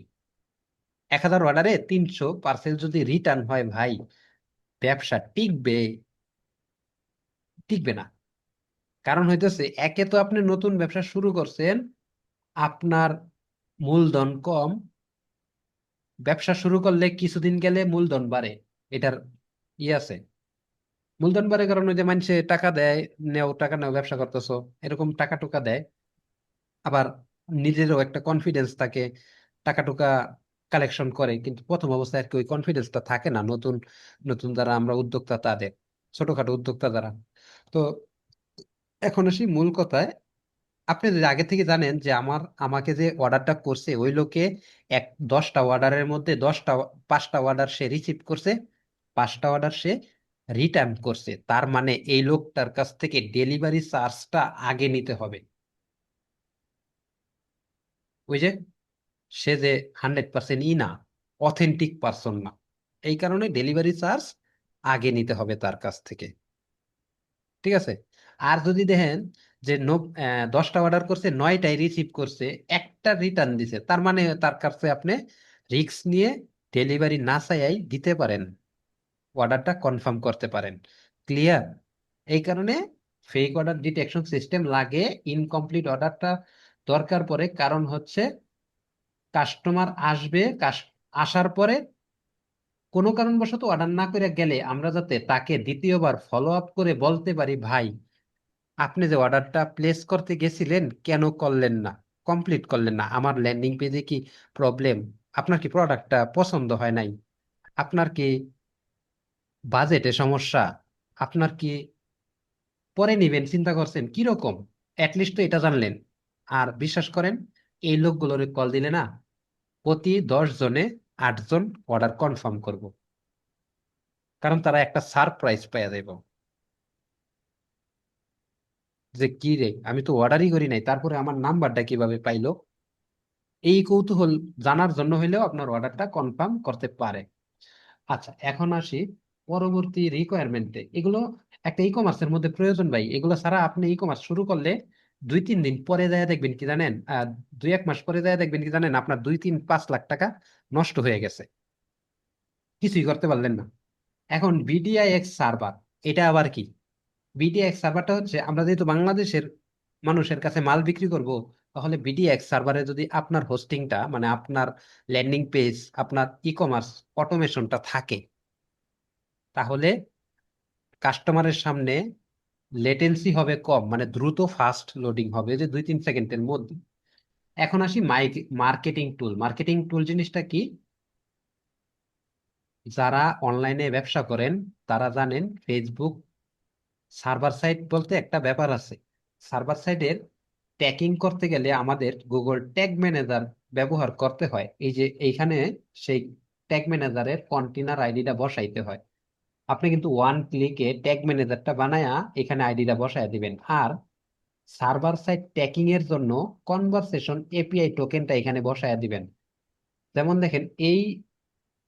1,000 অর্ডারে 300 পার্সেল যদি রিটার্ন হয় ভাই, ব্যবসা টিকবে? টিকবে না। কারণ হইতেছে, একে তো আপনি নতুন ব্যবসা শুরু করছেন, আপনার মূলধন কম। ব্যবসা শুরু করলে কিছুদিন গেলে মূলধন বাড়ে, এটার আছে। মূলধন বাড়ে কারণ ওই যে মানুষে টাকা দেয়, নেও টাকা নেও ব্যবসা করতেছো, এরকম টাকা টুকা দেয়। আবার নিজেরও একটা কনফিডেন্স থাকে, টাকা টুকা কালেকশন করে। কিন্তু প্রথম অবস্থায় আর কি ওই কনফিডেন্সটা থাকে না নতুন নতুন যারা আমরা উদ্যোক্তা তাদের, ছোটখাটো উদ্যোক্তা যারা। তো এখন আসি মূল কথায়। আপনি যদি আগে থেকে জানেন যে আমাকে যে অর্ডারটা করছে ওই লোকে 10টা অর্ডারের মধ্যে 5টা অর্ডার সে রিসিভ করছে, 5টা অর্ডার সে রিটার্ন করছে, তার মানে এই লোকটার কাছ থেকে ডেলিভারি চার্জটা আগে নিতে হবে। ওই যে সে যে 100% না, অথেন্টিক পারসন না, এই কারণে ডেলিভারি চার্জ আগে নিতে হবে তার কাছ থেকে। ঠিক আছে? আর যদি দেখেন যে 10টা অর্ডার করছে, 9টাই রিসিভ করছে, একটা রিটার্ন দিছে, তার মানে তার কাছে আপনি রিস্ক নিয়ে ডেলিভারি না চাইয়াই দিতে পারেন, অর্ডারটা কনফার্ম করতে পারেন। ক্লিয়ার? এই কারণে ফেক অর্ডার ডিটেকশন সিস্টেম লাগে। ইনকমপ্লিট অর্ডারটা দরকার পড়ে, কারণ হচ্ছে কাস্টমার আসবে, আসার পরে কোনো কারণবশত অর্ডার না করে গেলে আমরা যাতে তাকে দ্বিতীয়বার ফলো আপ করে বলতে পারি, ভাই আপনি যে অর্ডারটা প্লেস করতে গেছিলেন কেন করলেন না, কমপ্লিট করলেন না? আমার ল্যান্ডিং পেজে কি প্রবলেম? আপনার কি প্রোডাক্টটা পছন্দ হয় নাই? আপনার কি বাজেটে সমস্যা? আপনার কি পরে নিবেন চিন্তা করছেন কিরকম? অ্যাটলিস্ট তো এটা জানলেন। আর বিশ্বাস করেন, এই লোকগুলোর কল দিলে না, প্রতি 10 জনে 8 জন অর্ডার কনফার্ম করব, কারণ তারা একটা সারপ্রাইজ পেয়ে যাবে যে কি রে, আমি তো অর্ডারই করি নাই, তারপরে আমার নাম্বারটা কিভাবে পাইলো। এই কৌতূহল জানার জন্য হইলেও আপনার অর্ডারটা কনফার্ম করতে পারে। আচ্ছা, এখন আসি পরবর্তী রিকোয়ারমেন্টে। এগুলো একটা ই কমার্সের মধ্যে প্রয়োজন ভাই। এগুলো ছাড়া আপনি ই কমার্স শুরু করলে 2-3 দিন পরে যায় দেখবেন কি জানেন, 2-1 মাস পরে যায় দেখবেন কি জানেন, আপনার 2-3-5 লাখ টাকা নষ্ট হয়ে গেছে, কিছুই করতে পারলেন না। এখন বিডিআইএক্স সার্ভার, এটা আবার কি? বিডিএক্স সার্ভারটা হচ্ছে, আমরা যেহেতু বাংলাদেশের মানুষের কাছে মাল বিক্রি করব, তাহলে বিডিএক্স সার্ভারে যদি আপনার হোস্টিংটা, মানে আপনার ল্যান্ডিং পেজ, আপনার ই কমার্স অটোমেশনটা থাকে, তাহলে কাস্টমারের সামনে লেটেন্সি হবে কম, মানে দ্রুত ফাস্ট লোডিং হবে, যে 2-3 সেকেন্ডের মধ্যে। এখন আসি মার্কেটিং টুল। মার্কেটিং টুল জিনিসটা কি? যারা অনলাইনে ব্যবসা করেন তারা জানেন, ফেসবুক সার্ভার সাইড বলতে একটা ব্যাপার আছে। সার্ভার সাইডের ট্যাগিং করতে গেলে আমাদের গুগল ট্যাগ ম্যানেজার ব্যবহার করতে হয়। এই যে এইখানে সেই ট্যাগ ম্যানেজারের কন্টেনার আইডিটা বসাইতে হয়। আপনি কিন্তু ওয়ান ক্লিকে ট্যাগ ম্যানেজারটা বানায়া এখানে আইডিটা বসায় দিবেন। আর সার্ভার সাইড ট্যাগিং এর জন্য কনভারসেশন এপিআই টোকেনটা এখানে বসায় দিবেন। যেমন দেখেন,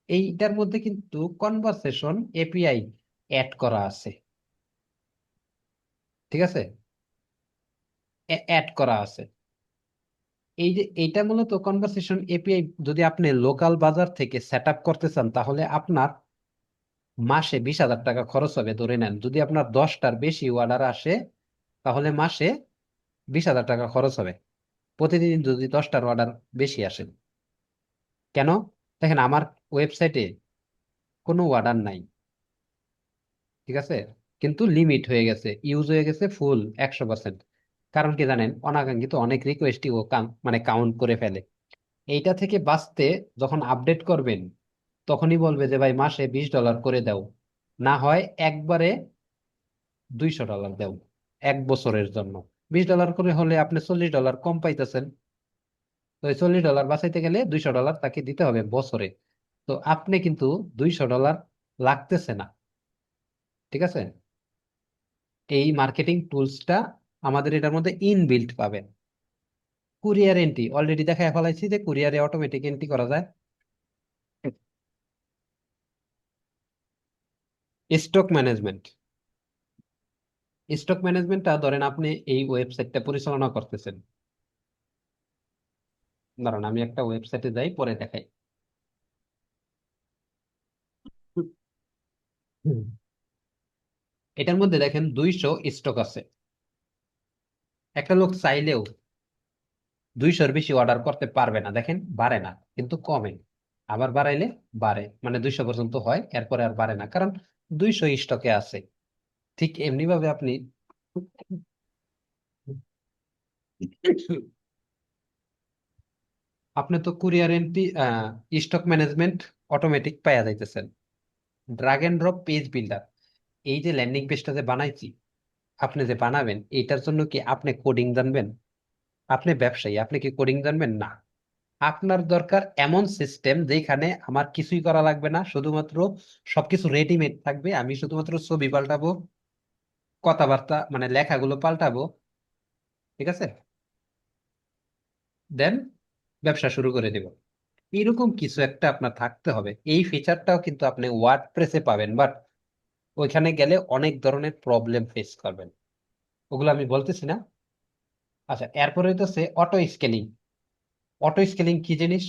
এইটার মধ্যে কিন্তু কনভারসেশন এপিআই অ্যাড করা আছে। ঠিক আছে? অ্যাড করা আছে। এই যে এইটা মূলত কনভারসেশন এপিআই, যদি আপনি লোকাল বাজার থেকে সেট আপ করতে চান তাহলে আপনার মাসে 20,000 টাকা খরচ হবে। ধরে নেন যদি আপনার 10টার বেশি অর্ডার আসে, তাহলে মাসে 20,000 টাকা খরচ হবে, প্রতিদিন যদি 10টার অর্ডার বেশি আসে। কেন? দেখেন, আমার ওয়েবসাইটে কোনো অর্ডার নাই, ঠিক আছে, কিন্তু লিমিট হয়ে গেছে, ইউজ হয়ে গেছে ফুল 100%। কারণ কি জানেন, অনাকাঙ্ক্ষিত অনেক রিকোয়েস্টই ও মানে কাউন্ট করে ফেলে। এইটা থেকে বাঁচতে যখন আপডেট করবেন, তখনই বলবে যে ভাই মাসে $20 করে দাও, না হয় একবারে $200 দাও 1 বছরের জন্য। $20 করে হলে আপনি $40 কম পাইতেছেন। তো এই $40 বাঁচাইতে গেলে $200 তাকে দিতে হবে বছরে। তো আপনি কিন্তু $200 লাগতেছে না, ঠিক আছে। এই মার্কেটিং টুলসটা আমাদের এটার মধ্যে ইনবিল্ট পাবেন। কুরিয়ার এন্ট্রি অলরেডি দেখায় ফেলাইছি যে কুরিয়ারে অটোমেটিক এন্ট্রি করা যায়। স্টক ম্যানেজমেন্ট, স্টক ম্যানেজমেন্টটা ধরেন আপনি এই ওয়েবসাইটটা পরিচালনা করতেছেন। ধরেন আমি একটা ওয়েবসাইটে যাই, পরে দেখাই। হুম। এটার মধ্যে দেখেন 200 স্টক আছে। একটা লোক চাইলেও 200-র বেশি অর্ডার করতে পারবে না, দেখেন বাড়ে না কিন্তু কমে। আবার বাড়াইলে বাড়ে, মানে 200 পর্যন্ত হয়, এরপরে আর বাড়ে না, কারণ 200 স্টকে আছে। ঠিক এমনি ভাবে আপনি আপনি তো courier entry, stock management automatic পাইয়া যাইতেছেন। Drag and drop page builder, এই যে ল্যান্ডিং পেজটা যে বানাইছি, আপনি যে বানাবেন এইটার জন্য কি আপনি কোডিং জানবেন? আপনি ব্যবসায়ী, আপনি কি কোডিং জানবেন? না। আপনার দরকার এমন সিস্টেম যেখানে আমার কিছুই করা লাগবে না, শুধুমাত্র সবকিছু রেডিমেড থাকবে, আমি শুধুমাত্র ছবি পাল্টাবো, কথাবার্তা মানে লেখাগুলো পাল্টাবো, ঠিক আছে, দেন ব্যবসা শুরু করে দেব। এরকম কিছু একটা আপনার থাকতে হবে। এই ফিচারটাও কিন্তু আপনি ওয়ার্ডপ্রেসে পাবেন, বাট ওইখানে গেলে অনেক ধরনের প্রবলেম ফেস করবেন, ওগুলো আমি বলতেছি না। আচ্ছা, এরপরে হইতেছে অটো স্কেলিং। অটো স্কেলিং কি জিনিস?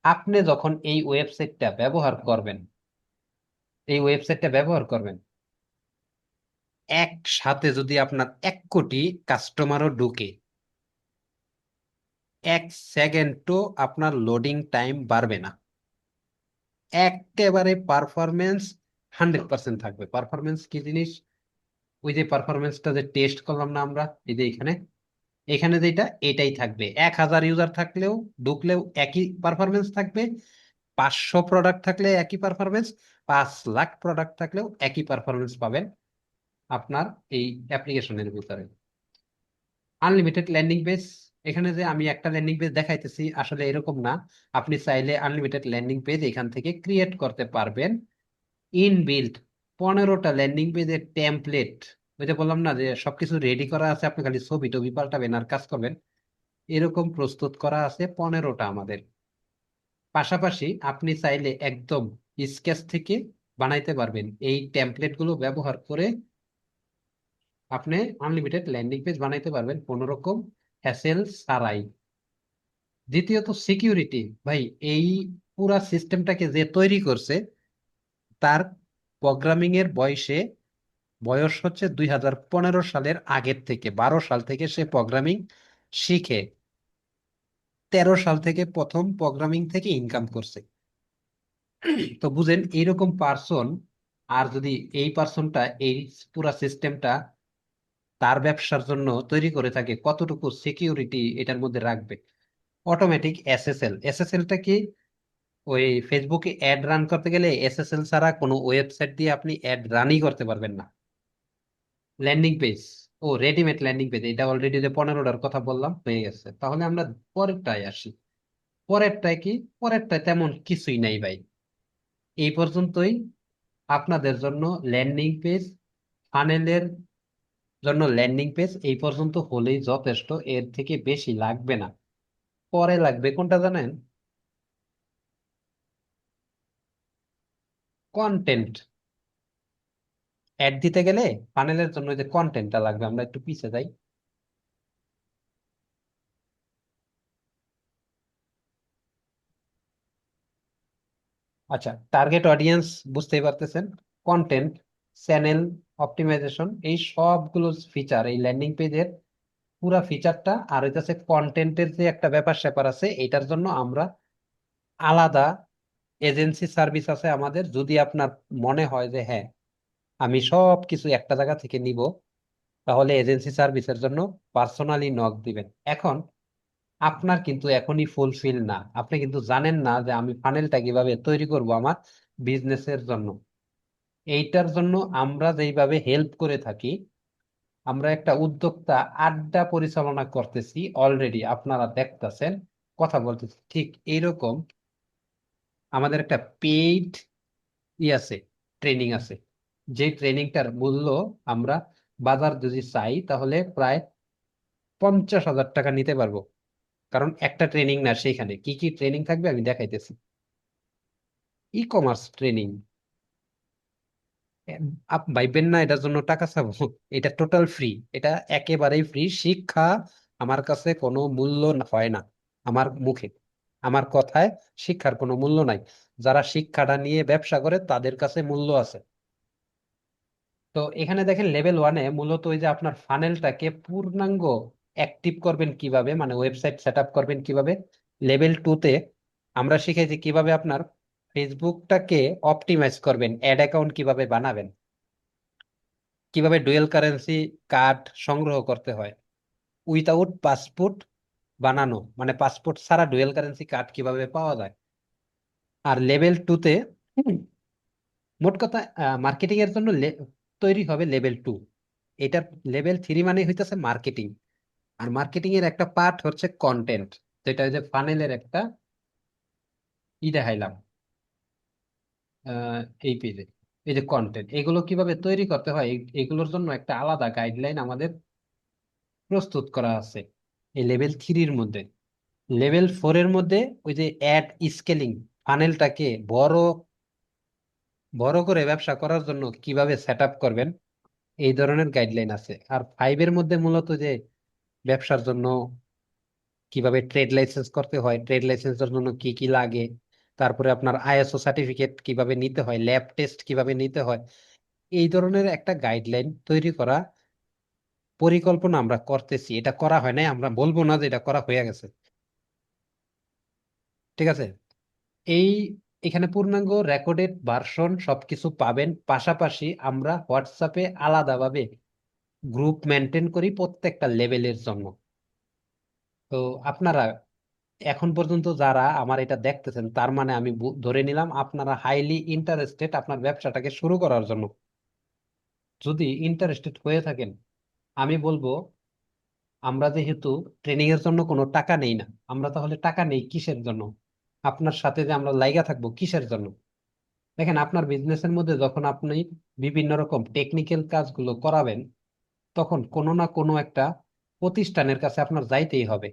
আপনি যখন এই ওয়েবসাইটটা ব্যবহার করবেন, একসাথে যদি আপনার 1 কোটি কাস্টমারও ঢুকে, 1 সেকেন্ডও আপনার লোডিং টাইম বাড়বে না। একেবারে পারফরমেন্স 100% থাকবে। পারফরমেন্স কি জিনিস? ওই যে পারফরমেন্সটা যে টেস্ট করলাম না আমরা, এই যে এখানে, এখানে যেটা এটাই থাকবে। 1000 ইউজার থাকলেও, ঢুকলেও একই পারফরমেন্স থাকবে। 500 প্রোডাক্ট থাকলে একই পারফরমেন্স, 5 লাখ প্রোডাক্ট থাকলেও একই পারফরমেন্স পাবেন আপনার এই অ্যাপ্লিকেশনের ভিতরে। আনলিমিটেড ল্যান্ডিং পেজ, এখানে যে আমি একটা ল্যান্ডিং পেজ দেখাইতেছি আসলে এরকম না। আপনি চাইলে আনলিমিটেড ল্যান্ডিং পেজ এখান থেকে ক্রিয়েট করতে পারবেন। ইনবিল্ট 15টা ল্যান্ডিং পেজের টেমপ্লেট, ওই যে বললাম না যে সবকিছু রেডি করা আছে, আপনি খালি ছবি টবি পাল্টাবেন আর কাজ করবেন, এরকম প্রস্তুত করা আছে 15টা আমাদের। পাশাপাশি আপনি চাইলে একদম স্কেচ থেকে বানাইতে পারবেন। এই টেমপ্লেট গুলো ব্যবহার করে আপনি আনলিমিটেড ল্যান্ডিং পেজ বানাইতে পারবেন কোনো রকম হ্যাসেল ছাড়াই। দ্বিতীয়ত সিকিউরিটি, ভাই এই পুরা সিস্টেমটাকে যে তৈরি করছে, তার প্রোগ্রামিং এর বয়স হচ্ছে 2015 সালের আগের থেকে, 12 সাল থেকে সে প্রোগ্রামিং শিখে 13 সাল থেকে প্রথম প্রোগ্রামিং থেকে ইনকাম করছে। তো বুঝেন এইরকম পার্সন, আর যদি এই পার্সনটা এই পুরা সিস্টেমটা তার ব্যবসার জন্য তৈরি করে থাকে, কতটুকু সিকিউরিটি এটার মধ্যে রাখবে। অটোমেটিক এসএসএল, এসএসএলটা কি? ওই ফেসবুকে অ্যাড রান করতে গেলে এসএসএল ছাড়া কোনো ওয়েবসাইট দিয়ে আপনি অ্যাড রানই করতে পারবেন না। ল্যান্ডিং পেজ, ও রেডিমেড ল্যান্ডিং পেজ, এটা অলরেডি যে 15টার কথা বললাম হয়ে গেছে। তাহলে আমরা পরেরটায় আসি। পরেরটায় কি? পরেরটায় তেমন কিছুই নাই ভাই। এই পর্যন্তই আপনাদের জন্য ল্যান্ডিং পেজ, ফানেলের জন্য ল্যান্ডিং পেজ এই পর্যন্ত হলেই যথেষ্ট, এর থেকে বেশি লাগবে না। পরে লাগবে কোনটা জানেন? কন্টেন্ট। অ্যাড দিতে গেলে ফানেলের জন্য যে কন্টেন্টটা লাগবে, আমরা একটু পিছে যাই। আচ্ছা, টার্গেট অডিয়েন্স বুঝতেই পারতেছেন, কন্টেন্ট, চ্যানেল অপটিমাইজেশন, এই সবগুলো ফিচার এই ল্যান্ডিং পেজের পুরা ফিচারটা। আর হইতাছে কন্টেন্টের যে একটা ব্যাপার স্যাপার আছে, এটার জন্য আমরা আলাদা এজেন্সি সার্ভিস আছে আমাদের। যদি আপনার মনে হয় যে হ্যাঁ আমি সব কিছু একটা জায়গা থেকে নিব, তাহলে এজেন্সি সার্ভিসের জন্য পার্সোনালি নক দিবেন। এখন আপনার কিন্তু এখনই ফুলফিল না, আপনি কিন্তু জানেন না যে আমি ফানেলটা কিভাবে তৈরি করব আমার বিজনেসের জন্য। এইটার জন্য আমরা যেইভাবে হেল্প করে থাকি, আমরা একটা উদ্যোক্তা আড্ডা পরিচালনা করতেছি অলরেডি, আপনারা দেখতাছেন, কথা বলতেছি, ঠিক এইরকম আমাদের একটা পেইড আছে, ট্রেনিং আছে। যে ট্রেনিংটার মূল্য আমরা বাজার যদি চাই তাহলে প্রায় 50,000 টাকা নিতে পারবো। কারণ একটা ট্রেনিং না, সেখানে কি কি ট্রেনিং থাকবে আমি দেখাইতেছি। ই কমার্স ট্রেনিং, ভাইবেন না এটার জন্য টাকা চাবো। এটা টোটাল ফ্রি, এটা একেবারেই ফ্রি শিক্ষা। আমার কাছে কোনো মূল্য হয় না, আমার মুখে, আমার কথায় শিক্ষার কোনো মূল্য নাই। যারা শিক্ষাটা নিয়ে ব্যবসা করে তাদের কাছে মূল্য আছে। তো এখানে দেখেন লেভেল ওয়ানে মূলত ওই যে আপনার ফানেলটাকে পূর্ণাঙ্গ অ্যাক্টিভ করবেন কিভাবে, মানে ওয়েবসাইট সেট আপ করবেন কিভাবে। লেভেল টুতে আমরা শিখেছি কিভাবে আপনার ফেসবুকটাকে অপটিমাইজ করবেন, অ্যাড অ্যাকাউন্ট কিভাবে বানাবেন, কিভাবে ডুয়েল কারেন্সি কার্ড সংগ্রহ করতে হয় উইথাউট পাসপোর্ট বানানো, মানে পাসপোর্ট ছাড়া ডুয়েল কারেন্সি কার্ড কিভাবে পাওয়া যায়। আর লেভেল টুতে মোট কথা মার্কেটিং এর জন্য তৈরি হবে লেভেল টু। এটার লেভেল থ্রি মানে হইতেছে মার্কেটিং। আর মার্কেটিং এর একটা পার্ট হচ্ছে কন্টেন্ট, যেটা ওই যে ফানেলের একটা দেখাইলাম আহ, এই পেজে। এই যে কন্টেন্ট, এগুলো কিভাবে তৈরি করতে হয়, এগুলোর জন্য একটা আলাদা গাইডলাইন আমাদের প্রস্তুত করা আছে এই লেভেল থ্রির মধ্যে। লেভেল ফোর এর মধ্যে ওই যে অ্যাড স্কেলিং, ফানেলটাকে বড় বড় করে ব্যবসা করার জন্য কিভাবে সেট আপ করবেন, এই ধরনের গাইডলাইন আছে। আর ফাইভ এর মধ্যে মূলত যে ব্যবসার জন্য কিভাবে ট্রেড লাইসেন্স করতে হয়, ট্রেড লাইসেন্সের জন্য কি কি লাগে, তারপরে আপনার আইএসও সার্টিফিকেট কিভাবে নিতে হয়, ল্যাব টেস্ট কিভাবে নিতে হয়, এই ধরনের একটা গাইডলাইন তৈরি করা পরিকল্পনা আমরা করতেছি। এটা করা হয় নাই, আমরা বলবো না যে এটা করা হয়ে গেছে, ঠিক আছে। এই এখানে পূর্ণাঙ্গ রেকর্ডেড ভার্সন সবকিছু পাবেন। পাশাপাশি আমরা হোয়াটসঅ্যাপে আলাদাভাবে গ্রুপ মেনটেন করি প্রত্যেকটা লেভেলের জন্য। তো আপনারা এখন পর্যন্ত যারা আমার এটা দেখতেছেন, তার মানে আমি ধরে নিলাম আপনারা হাইলি ইন্টারেস্টেড আপনার ব্যবসাটাকে শুরু করার জন্য। যদি ইন্টারেস্টেড হয়ে থাকেন, আমি বলবো আমরা যেহেতু ট্রেনিং এর জন্য কোনো টাকা নেই না, আমরা তাহলে টাকা নেই কিসের জন্য? আপনার সাথে যে আমরা লাইগা থাকবো কিসের জন্য? দেখেন আপনার বিজনেসের মধ্যে যখন আপনি বিভিন্ন রকম টেকনিক্যাল কাজগুলো করাবেন, তখন কোনো না কোনো একটা প্রতিষ্ঠানের কাছে আপনার যাইতেই হবে,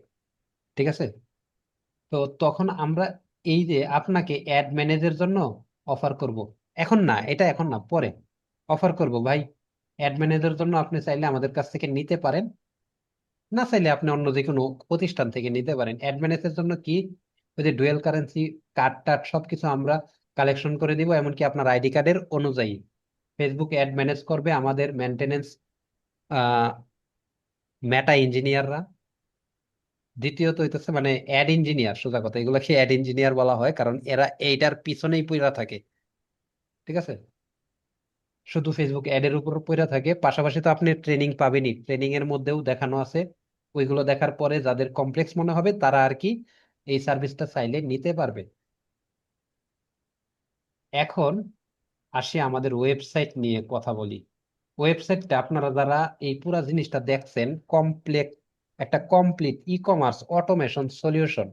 ঠিক আছে। তো তখন আমরা এই যে আপনাকে অ্যাড ম্যানেজের জন্য অফার করব, এখন না, এটা এখন না, পরে অফার করব ভাই। অ্যাড ম্যানেজের জন্য আপনি চাইলে আমাদের কাছ থেকে নিতে পারেন, না চাইলে আপনি অন্য যে কোনো প্রতিষ্ঠান থেকে নিতে পারেন। অ্যাড ম্যানেজের জন্য কি, ওই যে ডুয়েল কারেন্সি কার্ড টার্ড সবকিছু আমরা কালেকশন করে দিব, এমনকি আপনার আইডি কার্ডের অনুযায়ী ফেসবুক অ্যাড ম্যানেজ করবে আমাদের মেনটেনেন্স মেটা ইঞ্জিনিয়াররা। দ্বিতীয়ত হইতেছে মানে অ্যাড ইঞ্জিনিয়ার, সোজা কথা এগুলোকে অ্যাড ইঞ্জিনিয়ার বলা হয়, কারণ এরা এইটার পিছনেই পড়া থাকে, ঠিক আছে। শুধু ফেসবুক অ্যাড এর উপর পড়া থাকে। পাশাপাশি তো আপনি ট্রেনিং পাবেনই, ট্রেনিং এর মধ্যেও দেখানো আছে। ওইগুলো দেখার পরে যাদের কমপ্লেক্স মনে হবে তারা আর কি এই সার্ভিসটা চাইলে নিতে পারবে। এখন আসি আমাদের ওয়েবসাইট নিয়ে কথা বলি। ওয়েবসাইটটা আপনারা যারা এই পুরা জিনিসটা দেখছেন, কমপ্লেক্স একটা complete e commerce automation solution,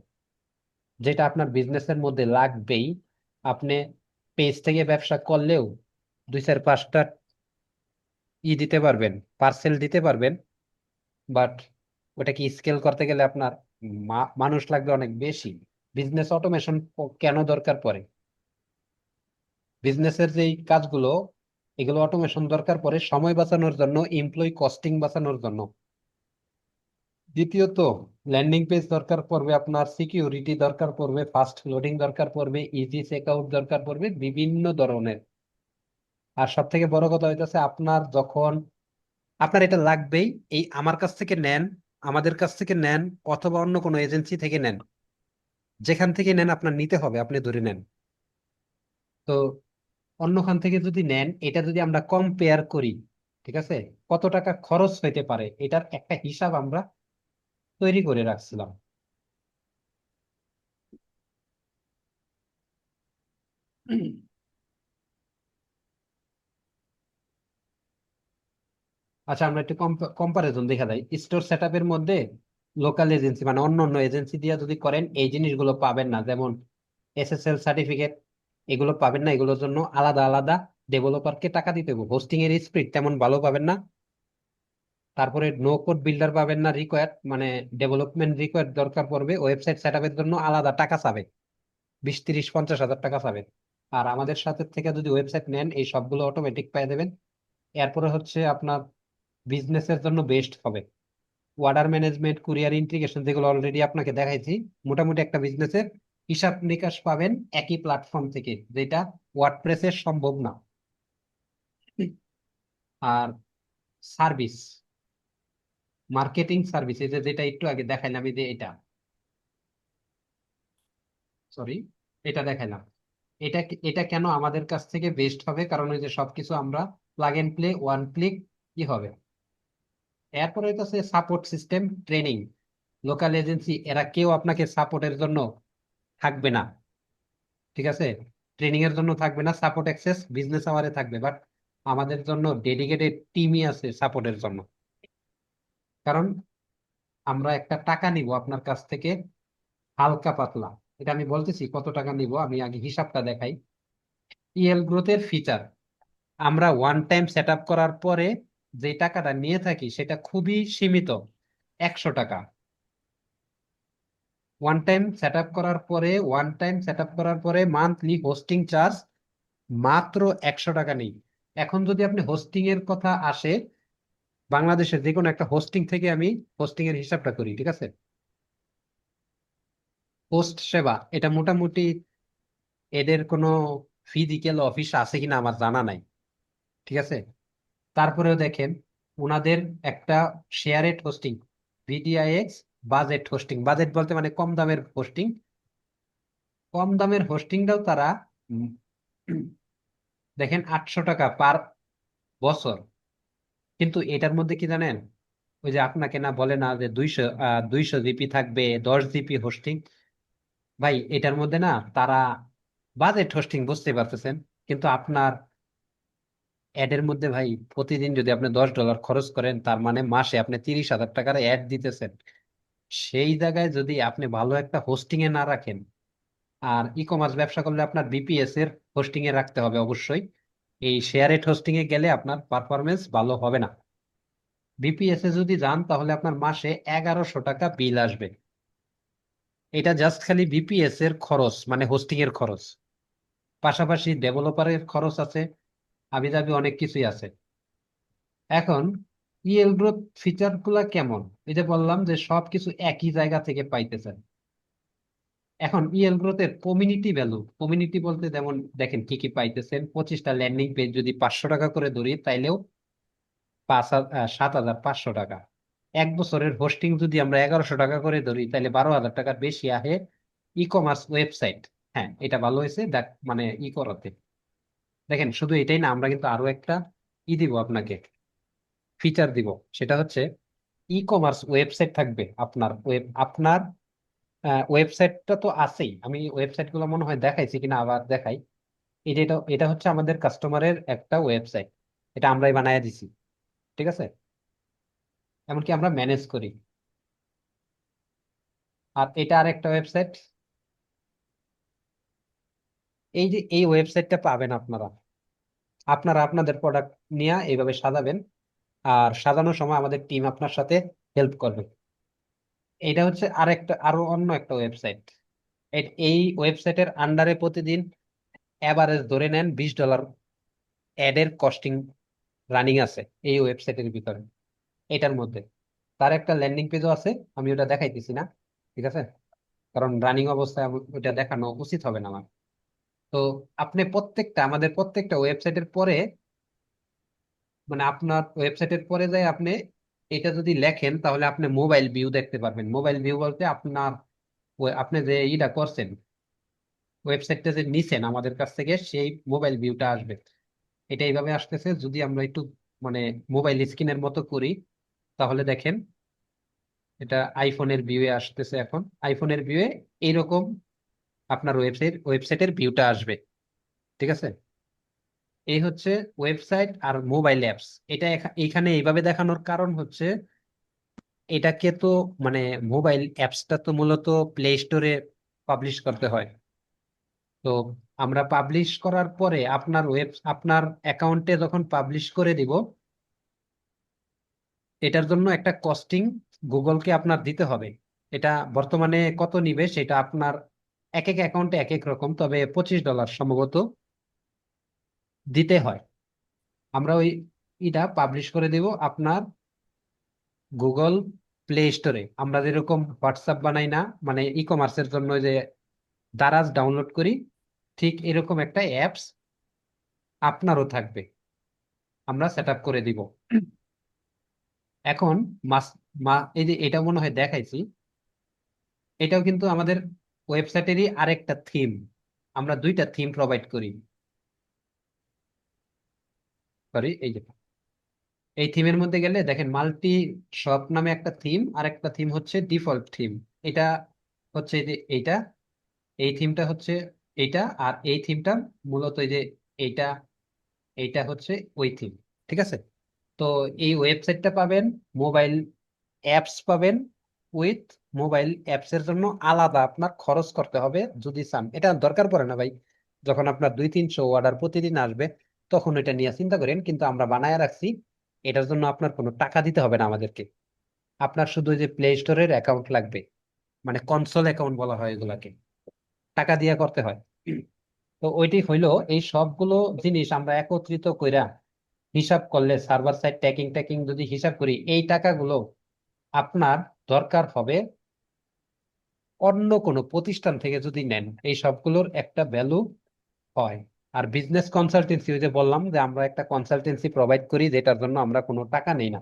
যেটা আপনার বিজনেসের মধ্যে লাগবেই। আপনি পেজ থেকে ব্যবসা করলেও দুই চার পাঁচটা দিতে পারবেন, পার্সেল দিতে পারবেন। বাট ওটাকে স্কেল করতে গেলে আপনার মানুষ লাগবে অনেক বেশি। বিজনেস অটোমেশন কেন দরকার পড়ে? বিজনেসের যেই কাজগুলো, এগুলো অটোমেশন দরকার পড়ে সময় বাঁচানোর জন্য, এমপ্লয়ি কস্টিং বাঁচানোর জন্য। দ্বিতীয়ত ল্যান্ডিং পেজ দরকার পড়বে, আপনার সিকিউরিটি দরকার পড়বে, ফাস্ট লোডিং দরকার পড়বে, ইজি চেক আউট দরকার পড়বে, বিভিন্ন ধরনের। আর সব থেকে বড় কথা হইতেছে আপনার যখন আপনার এটা লাগবেই, এই আমার কাছ থেকে নেন, আমাদের কাছ থেকে নেন, অথবা অন্য কোনো এজেন্সি থেকে নেন, যেখান থেকে নেন আপনার নিতে হবে, আপনি ধরে নেন। তো অন্যখান থেকে যদি নেন, এটা যদি আমরা কম্পেয়ার করি, ঠিক আছে, কত টাকা খরচ হইতে পারে এটার একটা হিসাব আমরা তৈরি করে রাখছিলাম। আচ্ছা, আমরা একটু কম্পারিজন দেখা যায়। স্টোর সেটআপের মধ্যে লোকাল এজেন্সি মানে অন্য অন্য এজেন্সি দিয়ে যদি করেন, এই জিনিসগুলো পাবেন না। যেমন এসএসএল সার্টিফিকেট, এগুলো পাবেন না। এগুলোর জন্য আলাদা আলাদা ডেভেলপারকে টাকা দিতে হবে। হোস্টিং এর স্পিড তেমন ভালো পাবেন না। তারপরে নো কোড বিল্ডার পাবেন না রিকোয়ার্ড, মানে ডেভেলপমেন্ট রিকোয়ার্ড দরকার পড়বে। ওয়েবসাইট সেটআপের জন্য আলাদা টাকা চাবে, 20, 30, 50 হাজার টাকা চাবে। আর আমাদের সাথে থেকে যদি ওয়েবসাইট নেন, এই সবগুলো অটোমেটিক পেয়ে দেবেন। এরপরে হচ্ছে আপনার বিজনেসের জন্য বেস্ট হবে ওয়ার্ডার ম্যানেজমেন্ট, কুরিয়ার ইন্টিগ্রেশন, যেগুলো অলরেডি আপনাকে দেখাইছি। মোটামুটি একটা বিজনেসের হিসাব নিকাশ পাবেন একই প্ল্যাটফর্ম থেকে, যেটা ওয়ার্ডপ্রেসের সম্ভব না। আর সার্ভিস, মার্কেটিং সার্ভিস, এই যে যেটা একটু আগে দেখাইলাম, এই যে এটা, সরি, এটা দেখাইলাম। এটা এটা কেন আমাদের কাছ থেকে বেস্ট হবে, কারণ ওই যে সবকিছু আমরা plug and play, one click কি হবে। এরপরে হচ্ছে support system, training. Local agency এরা কেউ আপনাকে সাপোর্টের জন্য থাকবে না, ঠিক আছে। ট্রেনিং এর জন্য থাকবে না, সাপোর্ট অ্যাক্সেস বিজনেস আওয়ারে থাকবে, বাট আমাদের জন্য ডেডিকেটেড টিমই আছে সাপোর্টের জন্য। কারণ আমরা একটা টাকা নিব আপনার কাছ থেকে, হালকা পাতলা। এটা আমি বলতেছি কত টাকা নিব, আমি আগে হিসাবটা দেখাই। ইএল গ্রোথের ফিচার, আমরা ওয়ান টাইম সেট আপ করার পরে যে টাকাটা নিয়ে থাকি সেটা খুবই সীমিত, 100 টাকা। ওয়ান টাইম সেট আপ করার পরে মান্থলি হোস্টিং চার্জ মাত্র 100 টাকা নেই। এখন যদি আপনি হোস্টিং এর কথা আসে, বাংলাদেশের যে কোনো একটা হোস্টিং থেকে আমি হোস্টিং এর হিসাবটা করি, ঠিক আছে। হোস্ট সেবা, এটা মোটামুটি এদের কোনো ফিজিক্যাল অফিস আছে কিনা আমার জানা নাই, ঠিক আছে। তারপরেও দেখেন ওনাদের একটা shared hosting, VDIX budget hosting. Budget বলতে মানে কম দামের হোস্টিং। কম দামের হোস্টিংটাও তারা উম, দেখেন 800 টাকা পার বছর। কিন্তু এটার মধ্যে কি জানেন, ওই যে আপনাকে না বলে না যে 200 জিবি থাকবে, 10 জিবি হোস্টিং। ভাই এটার মধ্যে না তারা বাজেট হোস্টিং, বুঝতে পারতেছেন। কিন্তু আপনার অ্যাডের মধ্যে ভাই প্রতিদিন যদি আপনি $10 খরচ করেন, তার মানে মাসে আপনি 30,000 টাকার অ্যাড দিতেছেন। সেই জায়গায় যদি আপনি ভালো একটা হোস্টিং এ না রাখেন, আর ই কমার্স ব্যবসা করলে আপনার বিপিএস এর হোস্টিং এ রাখতে হবে অবশ্যই। এই শেয়ারেড হোস্টিং এ গেলে আপনার পারফরমেন্স ভালো হবে না। বিপিএস এ যদি যান তাহলে আপনার মাসে 1100 টাকা বিল আসবে। এটা জাস্ট খালি বিপিএস এর খরচ, মানে হোস্টিং এর খরচ। পাশাপাশি ডেভেলপারের খরচ আছে, আবিজাবি অনেক কিছুই আছে। এখন ইএল গ্রোথ ফিচার গুলা কেমন, এই যে বললাম যে সবকিছু একই জায়গা থেকে পাইতেছেন। এখন ইএল গ্রোথের কমিউনিটি ভ্যালু, কমিউনিটি বলতে যেমন দেখেন কি কি পাইতেছেন। 25টা ল্যান্ডিং পেজ যদি 500 টাকা করে ধরি, তাইলেও 7,500 টাকা। 1 বছরের হোস্টিং যদি আমরা 1100 টাকা করে ধরি, তাহলে 12,000 টাকার বেশি আহে ই কমার্স ওয়েবসাইট। হ্যাঁ, এটা ভালো হয়েছে দেখ, মানে ই করাতে। দেখেন শুধু এটাই না, আমরা কিন্তু আরো একটা দিব আপনাকে, ফিচার দিব। সেটা হচ্ছে ই কমার্স ওয়েবসাইট থাকবে আপনার। আপনার ওয়েবসাইটটা তো আছেই, আমি ওয়েবসাইট গুলো মনে হয় দেখাইছি কিনা, আবার দেখাই। এটা এটা হচ্ছে আমাদের কাস্টমারের একটা ওয়েবসাইট, এটা আমরাই বানায় দিছি, ঠিক আছে। এমনকি আমরা ম্যানেজ করি। আর এটা আরেকটা ওয়েবসাইট। এই যে এই ওয়েবসাইটটা পাবেন আপনারা, আপনারা আপনাদের প্রোডাক্ট নিয়ে এইভাবে সাজাবেন। আর সাজানোর সময় আমাদের টিম আপনার সাথে হেল্প করবে। এটা হচ্ছে আরেকটা, আরো অন্য একটা ওয়েবসাইট। এই ওয়েবসাইটের আন্ডারে প্রতিদিন এভারেজ ধরে নেন $20 অ্যাড এর কস্টিং রানিং আছে এই ওয়েবসাইটের ভিতরে, এটার মধ্যে। তার একটা ল্যান্ডিং পেজও আছে, আমি ওটা দেখাইতেছি না, ঠিক আছে, কারণ রানিং অবস্থায় ওটা দেখানো উচিত হবে না আমার। তো আপনি প্রত্যেকটা, আমাদের প্রত্যেকটা ওয়েবসাইটের পরে, মানে আপনার ওয়েবসাইটের পরে যাই আপনি এটা যদি লেখেন, তাহলে আপনি মোবাইল ভিউ দেখতে পারবেন। মোবাইল ভিউ বলতে আপনার আপনি যে ইটা করছেন, ওয়েবসাইটটা যে নিছেন আমাদের কাছ থেকে সেই মোবাইল ভিউটা আসবে। এটা এইভাবে আসতেছে। যদি আমরা একটু মানে মোবাইল স্ক্রিনের মতো করি, তাহলে দেখেন এটা আইফোনের ভিউয়ে আসতেছে। এখন আইফোনের ভিউয়ে এইরকম আপনার ওয়েবসাইটের ভিউটা আসবে। ঠিক আছে, এই হচ্ছে ওয়েবসাইট আর মোবাইল অ্যাপস। এটা এখানে এইভাবে দেখানোর কারণ হচ্ছে এটাকে তো মানে মোবাইল অ্যাপসটা তো মূলত প্লে স্টোরে পাবলিশ করতে হয়। তো আমরা পাবলিশ করার পরে আপনার অ্যাকাউন্টে যখন পাবলিশ করে দিব, এটার জন্য একটা কস্টিং গুগলকে আপনার দিতে হবে। এটা বর্তমানে কত নিবে সেটা আপনার এক এক অ্যাকাউন্টে এক এক রকম, তবে $25 সম্ভবত দিতে হয়। আমরা ওই এটা পাবলিশ করে দিব আপনার গুগল প্লে স্টোরে। আমরা যেরকম হোয়াটসঅ্যাপ বানাই না, মানে ই কমার্সের জন্য যে দারাজ ডাউনলোড করি, ঠিক এরকম একটা অ্যাপস আপনারও থাকবে, আমরা সেট আপ করে দিব। এখন মাস এই যে এটা মনে হয় দেখাইছি, এটাও কিন্তু আমাদের ওয়েবসাইটেরই আরেকটা থিম। আমরা দুইটা থিম প্রোভাইড করি। সরি, এই যে এই থিমের মধ্যে গেলে দেখেন মাল্টি শপ নামে একটা থিম, আর একটা থিম হচ্ছে ডিফল্ট থিম। এটা হচ্ছে এই যে এইটা, এই থিমটা হচ্ছে এইটা, আর এই থিমটা মূলত এই যে এইটা, এইটা হচ্ছে ওই থিম। ঠিক আছে, তো এই ওয়েবসাইটটা পাবেন, মোবাইল অ্যাপস পাবেন। উইথ মোবাইল অ্যাপস এর জন্য আলাদা আপনার খরচ করতে হবে যদি চান। এটা দরকার পড়ে না ভাই, যখন আপনার 200-300 অর্ডার প্রতিদিন আসবে তখন এটা নিয়ে চিন্তা করেন, কিন্তু আমরা বানায় রাখছি। এটার জন্য আপনার কোনো টাকা দিতে হবে না আমাদেরকে। আপনার শুধু ওই যে প্লে স্টোরের অ্যাকাউন্ট লাগবে, মানে কনসোল অ্যাকাউন্ট বলা হয় এগুলাকে, টাকা দিয়ে করতে হয়। তো ওইটি হইলো এই সবগুলো জিনিস আমরা একত্রিত কইরা হিসাব করলে, সার্ভার সাইড ট্যাকিং ট্যাকিং যদি হিসাব করি, এই টাকাগুলো আপনার দরকার হবে অন্য কোনো প্রতিষ্ঠান থেকে যদি নেন, এই সবগুলোর একটা ভ্যালু হয়। আর বিজনেস কনসালটেন্সি, ওই যে বললাম যে আমরা একটা কনসালটেন্সি প্রোভাইড করি যেটার জন্য আমরা কোনো টাকা নেই না।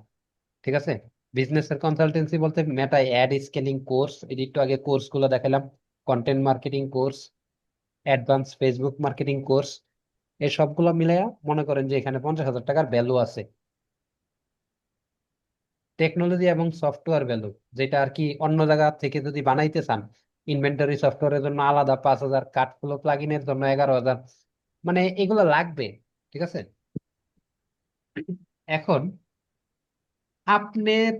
ঠিক আছে, বিজনেসের কনসালটেন্সি বলতে মেটা অ্যাড স্কেলিং কোর্স, এই যে একটু আগে কোর্স গুলো দেখালাম, content marketing course, advance Facebook marketing course, এই সবগুলো মিলাইয়া মনে করেন যে এখানে 50,000 টাকার ভ্যালু আছে। টেকনোলজি এবং সফটওয়্যার ভ্যালু, যেটা আর কি অন্য জায়গা থেকে যদি বানাইতে চান, ইনভেন্টরি সফটওয়্যারের জন্য আলাদা 5,000, কার্ডফ্লো প্লাগইনের জন্য 11,000, মানে এগুলো লাগবে। ঠিক আছে, এখন আপনার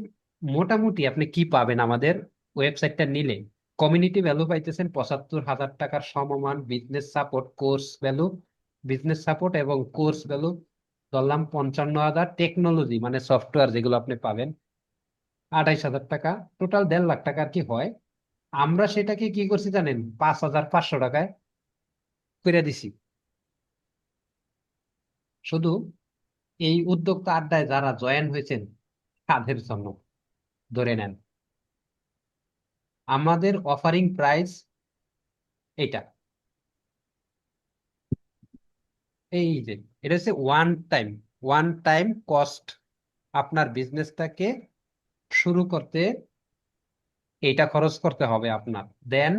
মোটামুটি আপনি কি পাবেন আমাদের ওয়েবসাইটটা নিলে? কমিউনিটি ভ্যালু পাইতেছেন 75,000 টাকার সমমান। Business support course value, business support এবং কোর্স ভ্যালু ধরলাম 55,000। টেকনোলজি মানে সফটওয়্যার যেগুলো আপনি পাবেন 28,000 টাকা। টোটাল 1.5 লাখ টাকা আর কি হয়। আমরা সেটাকে কি করছি জানেন, 5,500 টাকায় করে দিছি। শুধু এই উদ্যোক্তা আড্ডায় যারা জয়েন হয়েছেন তাদের জন্য ধরে নেন। আমাদের অফারিং প্রাইস এটা, এই যে এটা হচ্ছে ওয়ান টাইম কস্ট। আপনার বিজনেসটাকে শুরু করতে এইটা খরচ করতে হবে আপনার। দেন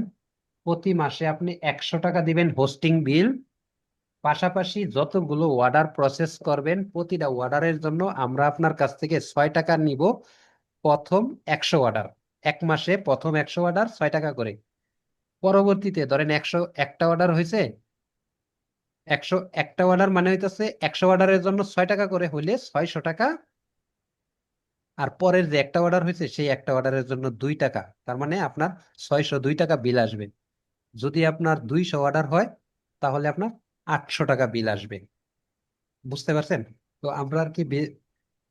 প্রতি মাসে আপনি 100 টাকা দিবেন হোস্টিং বিল। পাশাপাশি যতগুলো অর্ডার প্রসেস করবেন প্রতিটা অর্ডারের জন্য আমরা আপনার কাছ থেকে 6 টাকা নিব। প্রথম 100 অর্ডার, এক মাসে প্রথম 100 অর্ডার 6 টাকা করে। পরবর্তীতে ধরেন 101টা অর্ডার হয়েছে, 101টা অর্ডার মানে হইতেছে 100 অর্ডারের জন্য 6 টাকা করে হইলে 600 টাকা। আর পরের যে একটা অর্ডার হয়েছে সেই একটা অর্ডারের জন্য 2 টাকা, তার মানে আপনার 602 টাকা বিল আসবে। যদি আপনার 200 অর্ডার হয় তাহলে আপনার 800 টাকা বিল আসবে। বুঝতে পারছেন? তো আমরা আর কি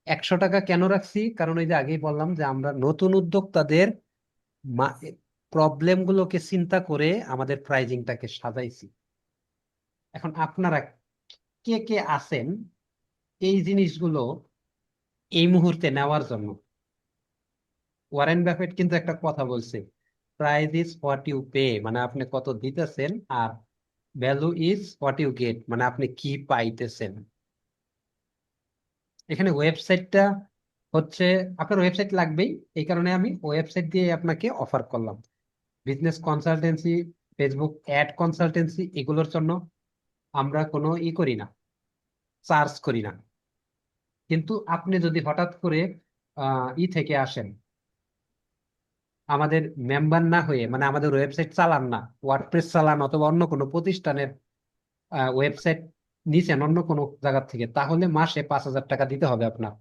100 টাকা কেন রাখছি, কারণ ওই যে আগেই বললাম যে আমরা নতুন উদ্যোক্তাদের প্রবলেম গুলোকে চিন্তা করে আমাদের প্রাইজিংটাকে সাজাইছি। এখন আপনারা কে কে আছেন এই জিনিসগুলো এই মুহূর্তে নেওয়ার জন্য? ওয়ারেন বাফেট কিন্তু একটা কথা বলছে, price is what you pay, মানে আপনি কত দিতেছেন, আর value is what you get, মানে আপনি কি পাইতেছেন। এখানে ওয়েবসাইটটা হচ্ছে, আপনার ওয়েবসাইট লাগবেই, এই কারণে আমি ওয়েবসাইট দিয়ে আপনাকে অফার করলাম। Business consultancy Facebook ad consultancy এগুলোর জন্য আমরা কোনো করি না, চার্জ করি না। কিন্তু আপনি যদি হঠাৎ করে থেকে আসেন, আমাদের মেম্বার না হয়ে, মানে আমাদের ওয়েবসাইট চালান না, ওয়ার্ডপ্রেস চালান অথবা অন্য কোনো প্রতিষ্ঠানের ওয়েবসাইট নিছেন অন্য কোনো জায়গা থেকে, তাহলে মাসে 5,000 টাকা দিতে হবে আপনার।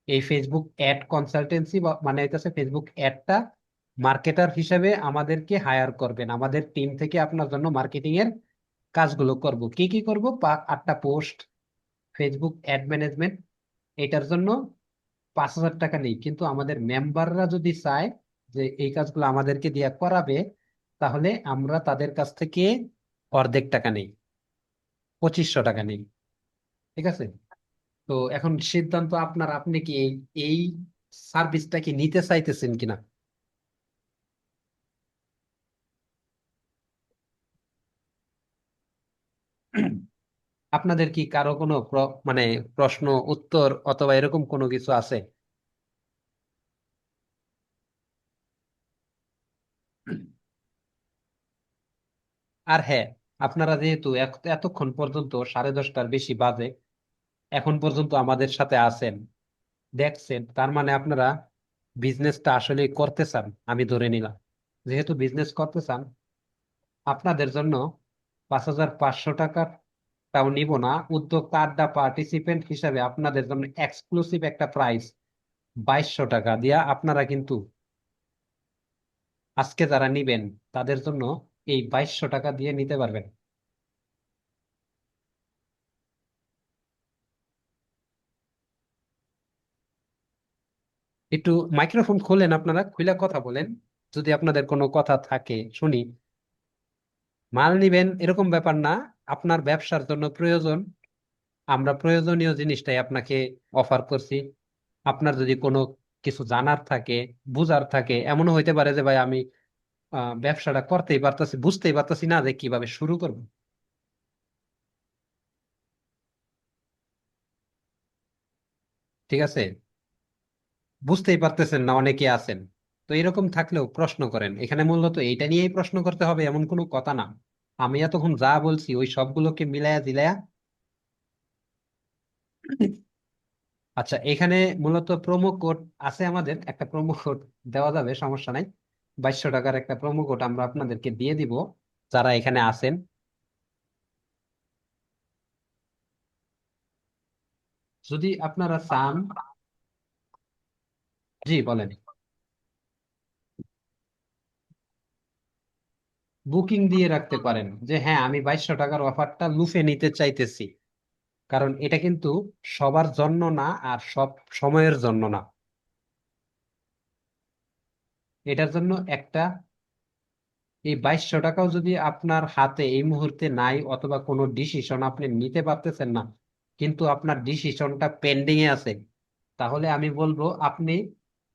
এই ফেসবুক অ্যাড কনসালটেন্সি মানে হইতেছে ফেসবুক অ্যাডটা মার্কেটার হিসেবে আমাদেরকে হায়ার করবেন, আমাদের টিম থেকে আপনার জন্য মার্কেটিং এর কাজগুলো করব। কি কি করব? 8টা পোস্ট, ফেসবুক অ্যাড ম্যানেজমেন্ট, এটার জন্য 5,000 টাকা নেই। কিন্তু আমাদের মেম্বাররা যদি চায় যে এই কাজগুলো আমাদেরকে দিয়ে করাবে, তাহলে আমরা তাদের কাছ থেকে অর্ধেক টাকা নেই, 2,500 টাকা নেই। ঠিক আছে? তো এখন সিদ্ধান্ত আপনার, আপনি কি এই সার্ভিসটা কি নিতে চাইতেছেন কিনা। আপনাদের কি কারো কোনো মানে প্রশ্ন উত্তর অথবা এরকম কোনো কিছু আছে? আর হ্যাঁ, আপনারা যেহেতু এতক্ষণ পর্যন্ত 10:30টার বেশি বাজে এখন পর্যন্ত আমাদের সাথে আছেন, দেখছেন, তার মানে আপনারা বিজনেসটা আসলে করতে চান, আমি ধরে নিলাম। যেহেতু বিজনেস করতে চান, আপনাদের জন্য 5,500 টাকাটাও নিব না। উদ্যোক্তা আড্ডা পার্টিসিপেন্ট হিসাবে আপনাদের জন্য এক্সক্লুসিভ একটা প্রাইস 2,200 টাকা দিয়া আপনারা কিন্তু আজকে যারা নিবেন তাদের জন্য এই 2,200 টাকা দিয়ে নিতে পারবেন। একটু মাইক্রোফোন খোলেন, আপনারা খুলে কথা বলেন, যদি আপনাদের কোনো কথা থাকে শুনি। মাল নিবেন এরকম ব্যাপার না, আপনার ব্যবসার জন্য প্রয়োজন, আমরা প্রয়োজনীয় জিনিসটাই আপনাকে অফার করছি। আপনার যদি কোনো কিছু জানার থাকে, বুঝার থাকে, এমনও হইতে পারে যে ভাই আমি ব্যবসাটা করতেই পারতাছি, বুঝতেই পারতাছি না যে কিভাবে শুরু করব। ঠিক আছে? বুঝতেই পারতেছেন না, অনেকে আছেন। তো এরকম থাকলেও প্রশ্ন করেন, এখানে মূলত এইটা নিয়েই প্রশ্ন করতে হবে এমন কোনো কথা না। আমি এতক্ষণ যা বলছি ওই সবগুলোকে মিলায়া দিলায়া। আচ্ছা, এখানে মূলত প্রোমো কোড আছে, আমাদের একটা প্রোমো কোড দেওয়া যাবে, সমস্যা নাই। 2,200 টাকার একটা প্রোমো কোড আমরা আপনাদেরকে দিয়ে দিব যারা এখানে আছেন। যদি আপনারা চান। জি বলেন। বুকিং দিয়ে রাখতে পারেন যে হ্যাঁ, আমি 2,200 টাকার অফারটা লুফে নিতে চাইতেছি। কারণ এটা কিন্তু সবার জন্য না, আর সব সময়ের জন্য না। এটার জন্য একটা, এই 2,200 টাকাও যদি আপনার হাতে এই মুহূর্তে নাই অথবা কোনো ডিসিশন আপনি নিতে পারতেছেন না, কিন্তু আপনার ডিসিশনটা পেন্ডিং এ আছে, তাহলে আমি বলবো আপনি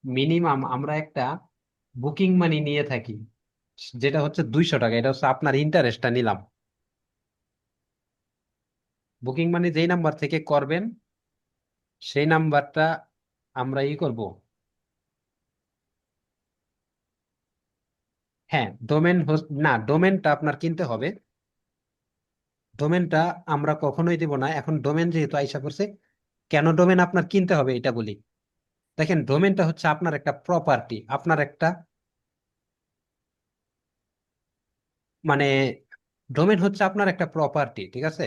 মিনিমাম, আমরা একটা বুকিং মানি নিয়ে থাকি, যেটা হচ্ছে 200 টাকা। এটা হচ্ছে আপনার ইন্টারেস্টটা নিলাম। বুকিং মানি যেই নাম্বার থেকে করবেন সেই নাম্বারটা আমরা করব। হ্যাঁ, ডোমেন, না, ডোমেনটা আপনার কিনতে হবে। ডোমেনটা আমরা কখনোই দিব না। এখন ডোমেন যেহেতু আইসা করছে, কেন ডোমেন আপনার কিনতে হবে এটা বলি। দেখেন, ডোমেনটা হচ্ছে আপনার একটা প্রপার্টি, আপনার একটা, মানে ডোমেন হচ্ছে আপনার একটা প্রপার্টি, ঠিক আছে?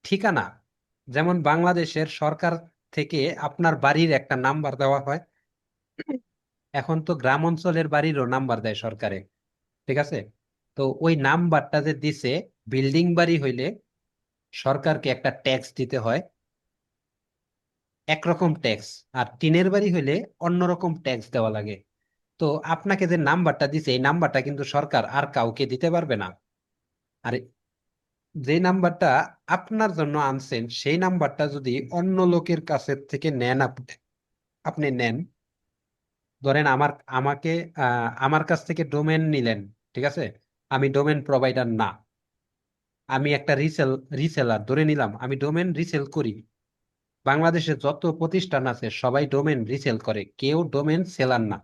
ঠিকানা, যেমন বাংলাদেশের সরকার থেকে আপনার বাড়ির একটা নাম্বার দেওয়া হয়, এখন তো গ্রাম অঞ্চলের বাড়িরও নাম্বার দেয় সরকারে। ঠিক আছে? তো ওই নাম্বারটা যে দিছে, বিল্ডিং বাড়ি হইলে সরকারকে একটা ট্যাক্স দিতে হয়, একরকম ট্যাক্স। আর টিনের বাড়ি হইলে অন্যরকম ট্যাক্স দেওয়া লাগে। তো আপনাকে যে নাম্বারটা দিছে এই নাম্বারটা কিন্তু সরকার আর কাউকে দিতে পারবে না। আর যে নাম্বারটা আপনার জন্য আনছেন সেই নাম্বারটা যদি অন্য লোকের কাছে থেকে নেন, আপনি আপনি নেন, ধরেন আমাকে আমার কাছ থেকে ডোমেন নিলেন, ঠিক আছে? আমি ডোমেন প্রোভাইডার না, আমি একটা রিসেলার ধরে নিলাম, আমি ডোমেন রিসেল করি। বাংলাদেশে যত প্রতিষ্ঠান আছে সবাই ডোমেন রিসেল করে, কেউ ডোমেন সেলার না।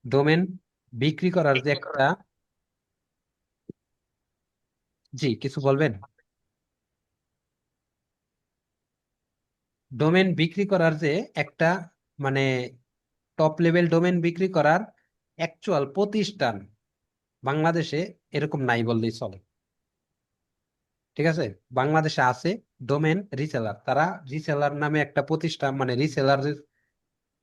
ডোমেন বিক্রি করার যে একটা জি, কিছু বলবেন? ডোমেন বিক্রি করার যে একটা মানে টপ লেভেল ডোমেন বিক্রি করার অ্যাকচুয়াল প্রতিষ্ঠান বাংলাদেশে এরকম নাই বললেই চলে। ঠিক আছে, বাংলাদেশে আছে ডোমেন রিসেলার, তারা রিসেলার নামে একটা প্রতিষ্ঠান, মানে রিসেলার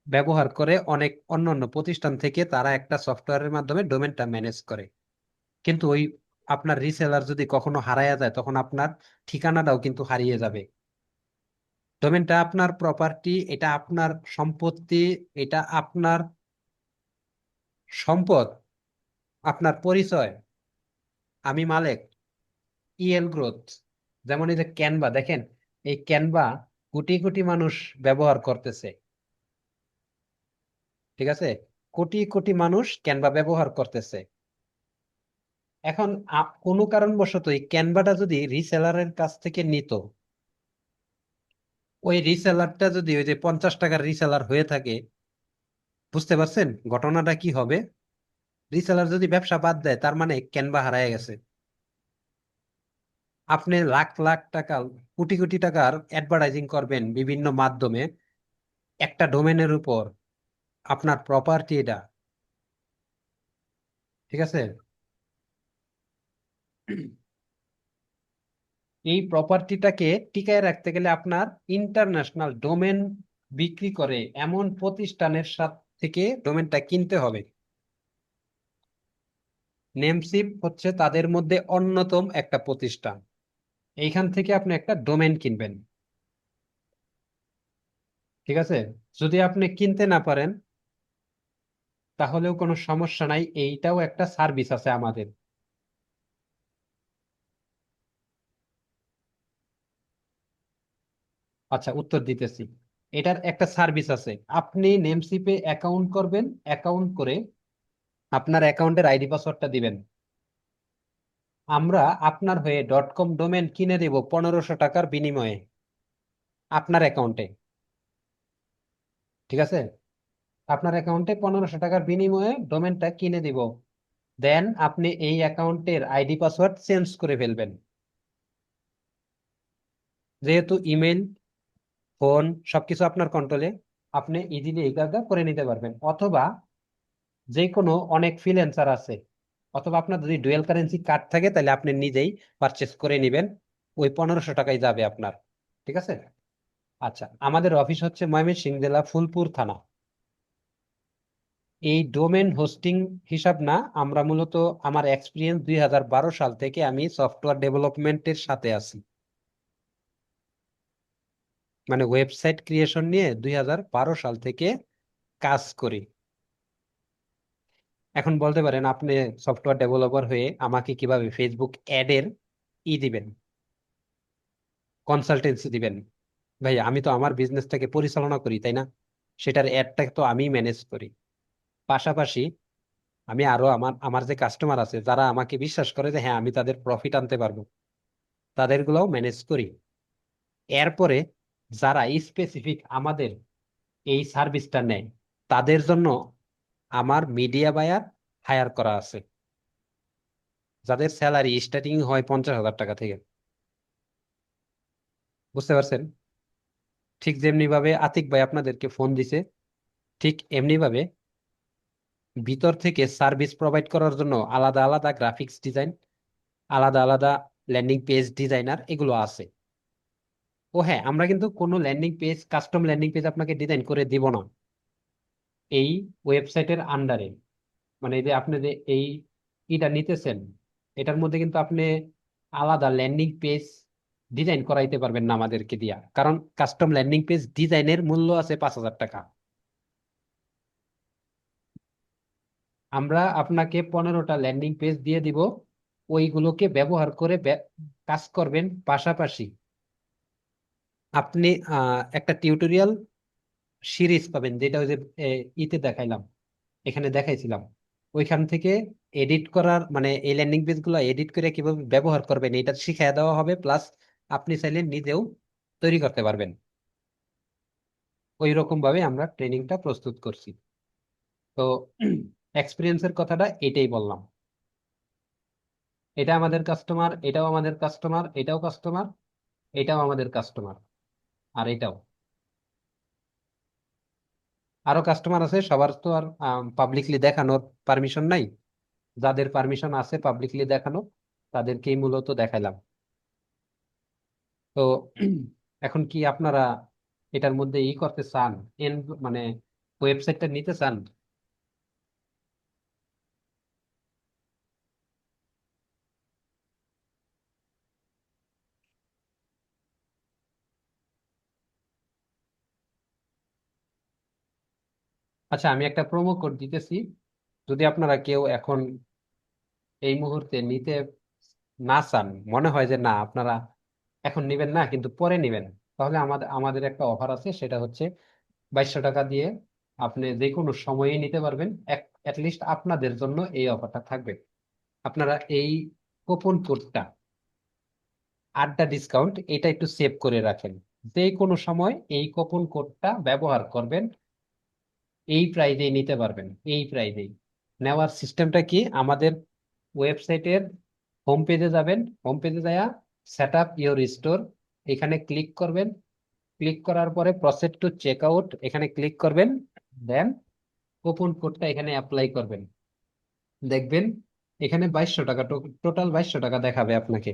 ব্যবহার করে অনেক অন্যান্য প্রতিষ্ঠান থেকে তারা একটা সফটওয়্যারের মাধ্যমে ডোমেনটা ম্যানেজ করে। কিন্তু ওই আপনার রিসেলার যদি কখনো হারায়া যায় তখন আপনার ঠিকানাটাও কিন্তু হারিয়ে যাবে। ডোমেনটা আপনার প্রপার্টি, এটা আপনার সম্পত্তি, এটা আপনার সম্পদ, আপনার পরিচয়। আমি মালিক। ইএল গ্রোথ, যেমন এই যে ক্যানভা দেখেন, এই ক্যানভা কোটি কোটি মানুষ ব্যবহার করতেছে। ঠিক আছে, কোটি কোটি মানুষ ক্যানভা ব্যবহার করতেছে। এখন কোনো কারণবশত এই ক্যানভাটা যদি রিসেলারের কাছ থেকে নিত, ওই রিসেলারটা যদি ওই যে 50 টাকার রিসেলার হয়ে থাকে, বুঝতে পারছেন ঘটনাটা কি হবে? রিসেলার যদি ব্যবসা বাদ দেয় তার মানে ক্যানভা হারায় গেছে। আপনি লাখ লাখ টাকা, কোটি কোটি টাকার অ্যাডভার্টাইজিং করবেন বিভিন্ন মাধ্যমে একটা ডোমেনের উপর, আপনার প্রপার্টি এটা। ঠিক আছে, এই প্রপার্টিটাকে টিকায় রাখতে গেলে আপনার ইন্টারন্যাশনাল ডোমেন বিক্রি করে এমন প্রতিষ্ঠানের সাথে থেকে ডোমেনটা কিনতে হবে। নেমসিপ হচ্ছে তাদের মধ্যে অন্যতম একটা প্রতিষ্ঠান। এইখান থেকে আপনি একটা ডোমেন কিনবেন। ঠিক আছে, যদি আপনি কিনতে না পারেন তাহলেও কোনো সমস্যা নাই, এইটাও একটা সার্ভিস আছে আমাদের। আচ্ছা, উত্তর দিতেছি। এটার একটা সার্ভিস আছে। আপনি নেমসিপে অ্যাকাউন্ট করবেন, অ্যাকাউন্ট করে আপনার অ্যাকাউন্টের আইডি পাসওয়ার্ডটা দিবেন। আমরা আপনার হয়ে .com ডোমেন কিনে দেব 1500 টাকার বিনিময়ে আপনার অ্যাকাউন্টে। ঠিক আছে, আপনার অ্যাকাউন্টে 1500 টাকার বিনিময়ে ডোমেনটা কিনে দিব। দেন আপনি এই অ্যাকাউন্টের আইডি পাসওয়ার্ড চেঞ্জ করে ফেলবেন। যেহেতু ইমেল, ফোন সবকিছু আপনার কন্ট্রোলে, আপনি ইজিলি এই কাজটা করে নিতে পারবেন। অথবা যে কোনো অনেক ফ্রিল্যান্সার আছে, অথবা আপনার যদি ডুয়েল কারেন্সি কার্ড থাকে তাহলে আপনি নিজেই পারচেস করে নেবেন, ওই 1500 টাকাই যাবে আপনার। ঠিক আছে। আচ্ছা, আমাদের অফিস হচ্ছে ময়মনসিংহ জেলা ফুলপুর থানা। এই ডোমেন হোস্টিং হিসাব না, আমরা মূলত আমার এক্সপিরিয়েন্স 2012 সাল থেকে আমি সফটওয়্যার ডেভেলপমেন্টের সাথে আছি, মানে ওয়েবসাইট ক্রিয়েশন নিয়ে 2012 সাল থেকে কাজ করি। এখন বলতে পারেন আপনি সফটওয়্যার ডেভেলপার হয়ে আমাকে কিভাবে ফেসবুক অ্যাডের দিবেন, কনসালটেন্সি দিবেন? ভাই, আমি তো আমার বিজনেসটাকে পরিচালনা করি, তাই না? সেটার অ্যাডটা তো আমি ম্যানেজ করি। পাশাপাশি আমি আরো আমার আমার যে কাস্টমার আছে যারা আমাকে বিশ্বাস করে যে হ্যাঁ আমি তাদের প্রফিট আনতে পারবো, তাদের গুলাও ম্যানেজ করি। এরপরে যারা স্পেসিফিক আমাদের এই সার্ভিসটা নেয় তাদের জন্য আমার মিডিয়া বায়ার হায়ার করা আছে, যাদের স্যালারি স্টার্টিং হয় 50,000 টাকা থেকে। বুঝতে পারছেন? ঠিক যেমনি ভাবে আতিক ভাই আপনাদেরকে ফোন দিছে, ঠিক এমনি ভাবে ভিতর থেকে সার্ভিস প্রোভাইড করার জন্য আলাদা আলাদা গ্রাফিক্স ডিজাইন, আলাদা আলাদা ল্যান্ডিং পেজ ডিজাইনার এগুলো আছে। ও হ্যাঁ, আমরা কিন্তু কোনো landing page, custom landing page আপনাকে ডিজাইন করে দিব না এই ওয়েবসাইটের আন্ডারে। মানে এই যে আপনি যে এই ইটা নিতেছেন, এটার মধ্যে কিন্তু আপনি আলাদা ল্যান্ডিং পেজ ডিজাইন করাইতে পারবেন না আমাদেরকে দিয়া, কারণ কাস্টম ল্যান্ডিং পেজ ডিজাইনের মূল্য আছে 5,000 টাকা। আমরা আপনাকে 15টা ল্যান্ডিং পেজ দিয়ে দিব, ওইগুলোকে ব্যবহার করে কাজ করবেন। পাশাপাশি আপনি একটা টিউটোরিয়াল সিরিজ পাবেন, যেটা ওই যে ইতে দেখাইলাম, এখানে দেখাইছিলাম। ওইখান থেকে এডিট করার, মানে এই ল্যান্ডিং পেজ গুলো এডিট করে কিভাবে ব্যবহার করবেন এটা শিখিয়ে দেওয়া হবে, প্লাস আপনি চাইলে নিজেও তৈরি করতে পারবেন। ওই রকম ভাবে আমরা ট্রেনিংটা প্রস্তুত করছি। তো এক্সপিরিয়েন্সের কথাটা এটাই বললাম। এটা আমাদের কাস্টমার, এটাও আমাদের কাস্টমার, এটাও কাস্টমার, এটাও আমাদের কাস্টমার, আর এটাও। আরো কাস্টমার আছে, সবার তো আর পাবলিকলি দেখানোর পারমিশন নাই। যাদের পারমিশন আছে পাবলিকলি দেখানো, তাদেরকেই মূলত দেখাইলাম। তো এখন কি আপনারা এটার মধ্যে ই করতে চান, এন মানে ওয়েবসাইটটা নিতে চান? আচ্ছা, আমি একটা প্রোমো কোড দিতেছি। যদি আপনারা কেউ এখন এই মুহূর্তে নিতে না চান, মনে হয় যে না আপনারা এখন নিবেন না কিন্তু পরে নিবেন, তাহলে আমাদের আমাদের একটা অফার আছে, সেটা হচ্ছে 2200 টাকা দিয়ে আপনি যে কোনো সময়ই নিতে পারবেন। লিস্ট আপনাদের জন্য এই অফারটা থাকবে। আপনারা এই কুপন কোডটা, আড্ডা ডিসকাউন্ট, এটা একটু সেভ করে রাখেন। যে কোনো সময় এই কুপন কোডটা ব্যবহার করবেন, এই প্রাইজেই নিতে পারবেন, এই প্রাইজেই। নেওয়ার সিস্টেমটা কি, আমাদের ওয়েবসাইটের হোম পেজে যাবেন, হোম পেজে যায়া সেট আপ ইউর স্টোর, এখানে ক্লিক করবেন। ক্লিক করার পরে প্রসেস টু চেক আউট এখানে ক্লিক করবেন, দেন কুপন কোডটা এখানে অ্যাপ্লাই করবেন। দেখবেন এখানে 2200 টাকা, টোটাল 2200 টাকা দেখাবে আপনাকে,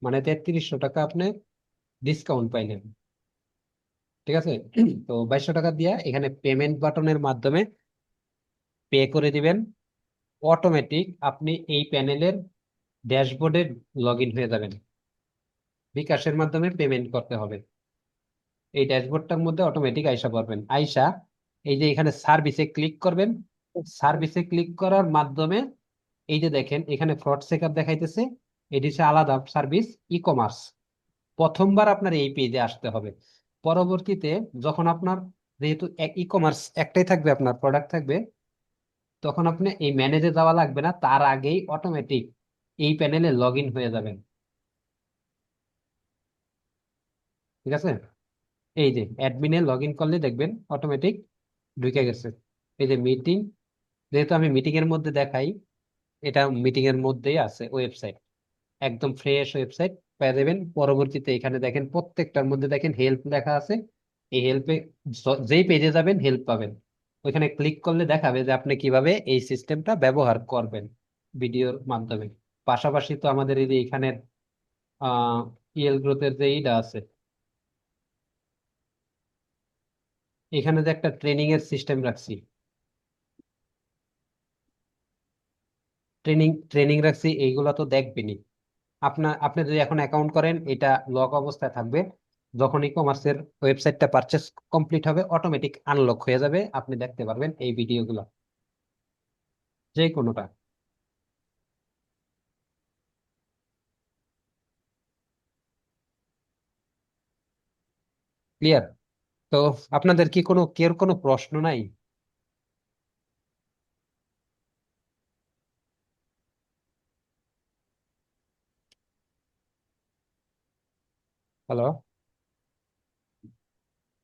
মানে 3300 টাকা আপনি ডিসকাউন্ট পাইলেন। ঠিক আছে? তো 2200 টাকা দিয়া এখানে পেমেন্ট বাটনের মাধ্যমে পে করে দিবেন। অটোমেটিক আপনি এই প্যানেলের ড্যাশবোর্ডে লগ ইন হয়ে যাবেন। বিকাশের মাধ্যমে পেমেন্ট করতে হবে। এই ড্যাশবোর্ডটার মধ্যে অটোমেটিক আইসা পড়বেন, আইসা এই যে এখানে সার্ভিসে ক্লিক করবেন। সার্ভিসে ক্লিক করার মাধ্যমে এই যে দেখেন এখানে ফ্রড চেকার দেখাইতেছে, এটি হচ্ছে আলাদা সার্ভিস, ই কমার্স। প্রথমবার আপনার এই পেজে আসতে হবে। পরবর্তীতে যখন আপনার, যেহেতু ই কমার্স একটাই থাকবে, আপনার প্রোডাক্ট থাকবে, তখন আপনি এই ম্যানেজে যাওয়া লাগবে না, তার আগেই অটোমেটিক এই প্যানেলে লগ ইন হয়ে যাবেন। ঠিক আছে? এই যে অ্যাডমিনে লগ ইন করলে দেখবেন অটোমেটিক ঢুকে গেছে। এই যে মিটিং, যেহেতু আমি মিটিং এর মধ্যে দেখাই, এটা মিটিং এর মধ্যেই আছে ওয়েবসাইট, একদম ফ্রেশ ওয়েবসাইট পেয়ে যাবেন। পরবর্তীতে এখানে দেখেন প্রত্যেকটার মধ্যে দেখেন হেল্প লেখা আছে। এই হেল্পে যেই পেজে যাবেন হেল্প পাবেন। ওইখানে ক্লিক করলে দেখাবে যে আপনি কিভাবে এই সিস্টেমটা ব্যবহার করবেন ভিডিওর মাধ্যমে। পাশাপাশি তো আমাদের এই যে এখানের ইএল গ্রোথের যে ইটা আছে, এখানে যে একটা ট্রেনিং এর সিস্টেম রাখছি, ট্রেনিং ট্রেনিং রাখছি, এইগুলা তো দেখবেনই। আপনি যদি এখন অ্যাকাউন্ট করেন এটা লক অবস্থায় থাকবে। যখন ই কমার্সের ওয়েবসাইটটা পারচেস কমপ্লিট হবে অটোমেটিক আনলক হয়ে যাবে, আপনি দেখতে পারবেন এই ভিডিওগুলো, যে কোনোটা। ক্লিয়ার? তো আপনাদের কি কোনো কেউ কোনো প্রশ্ন নাই? হ্যালো?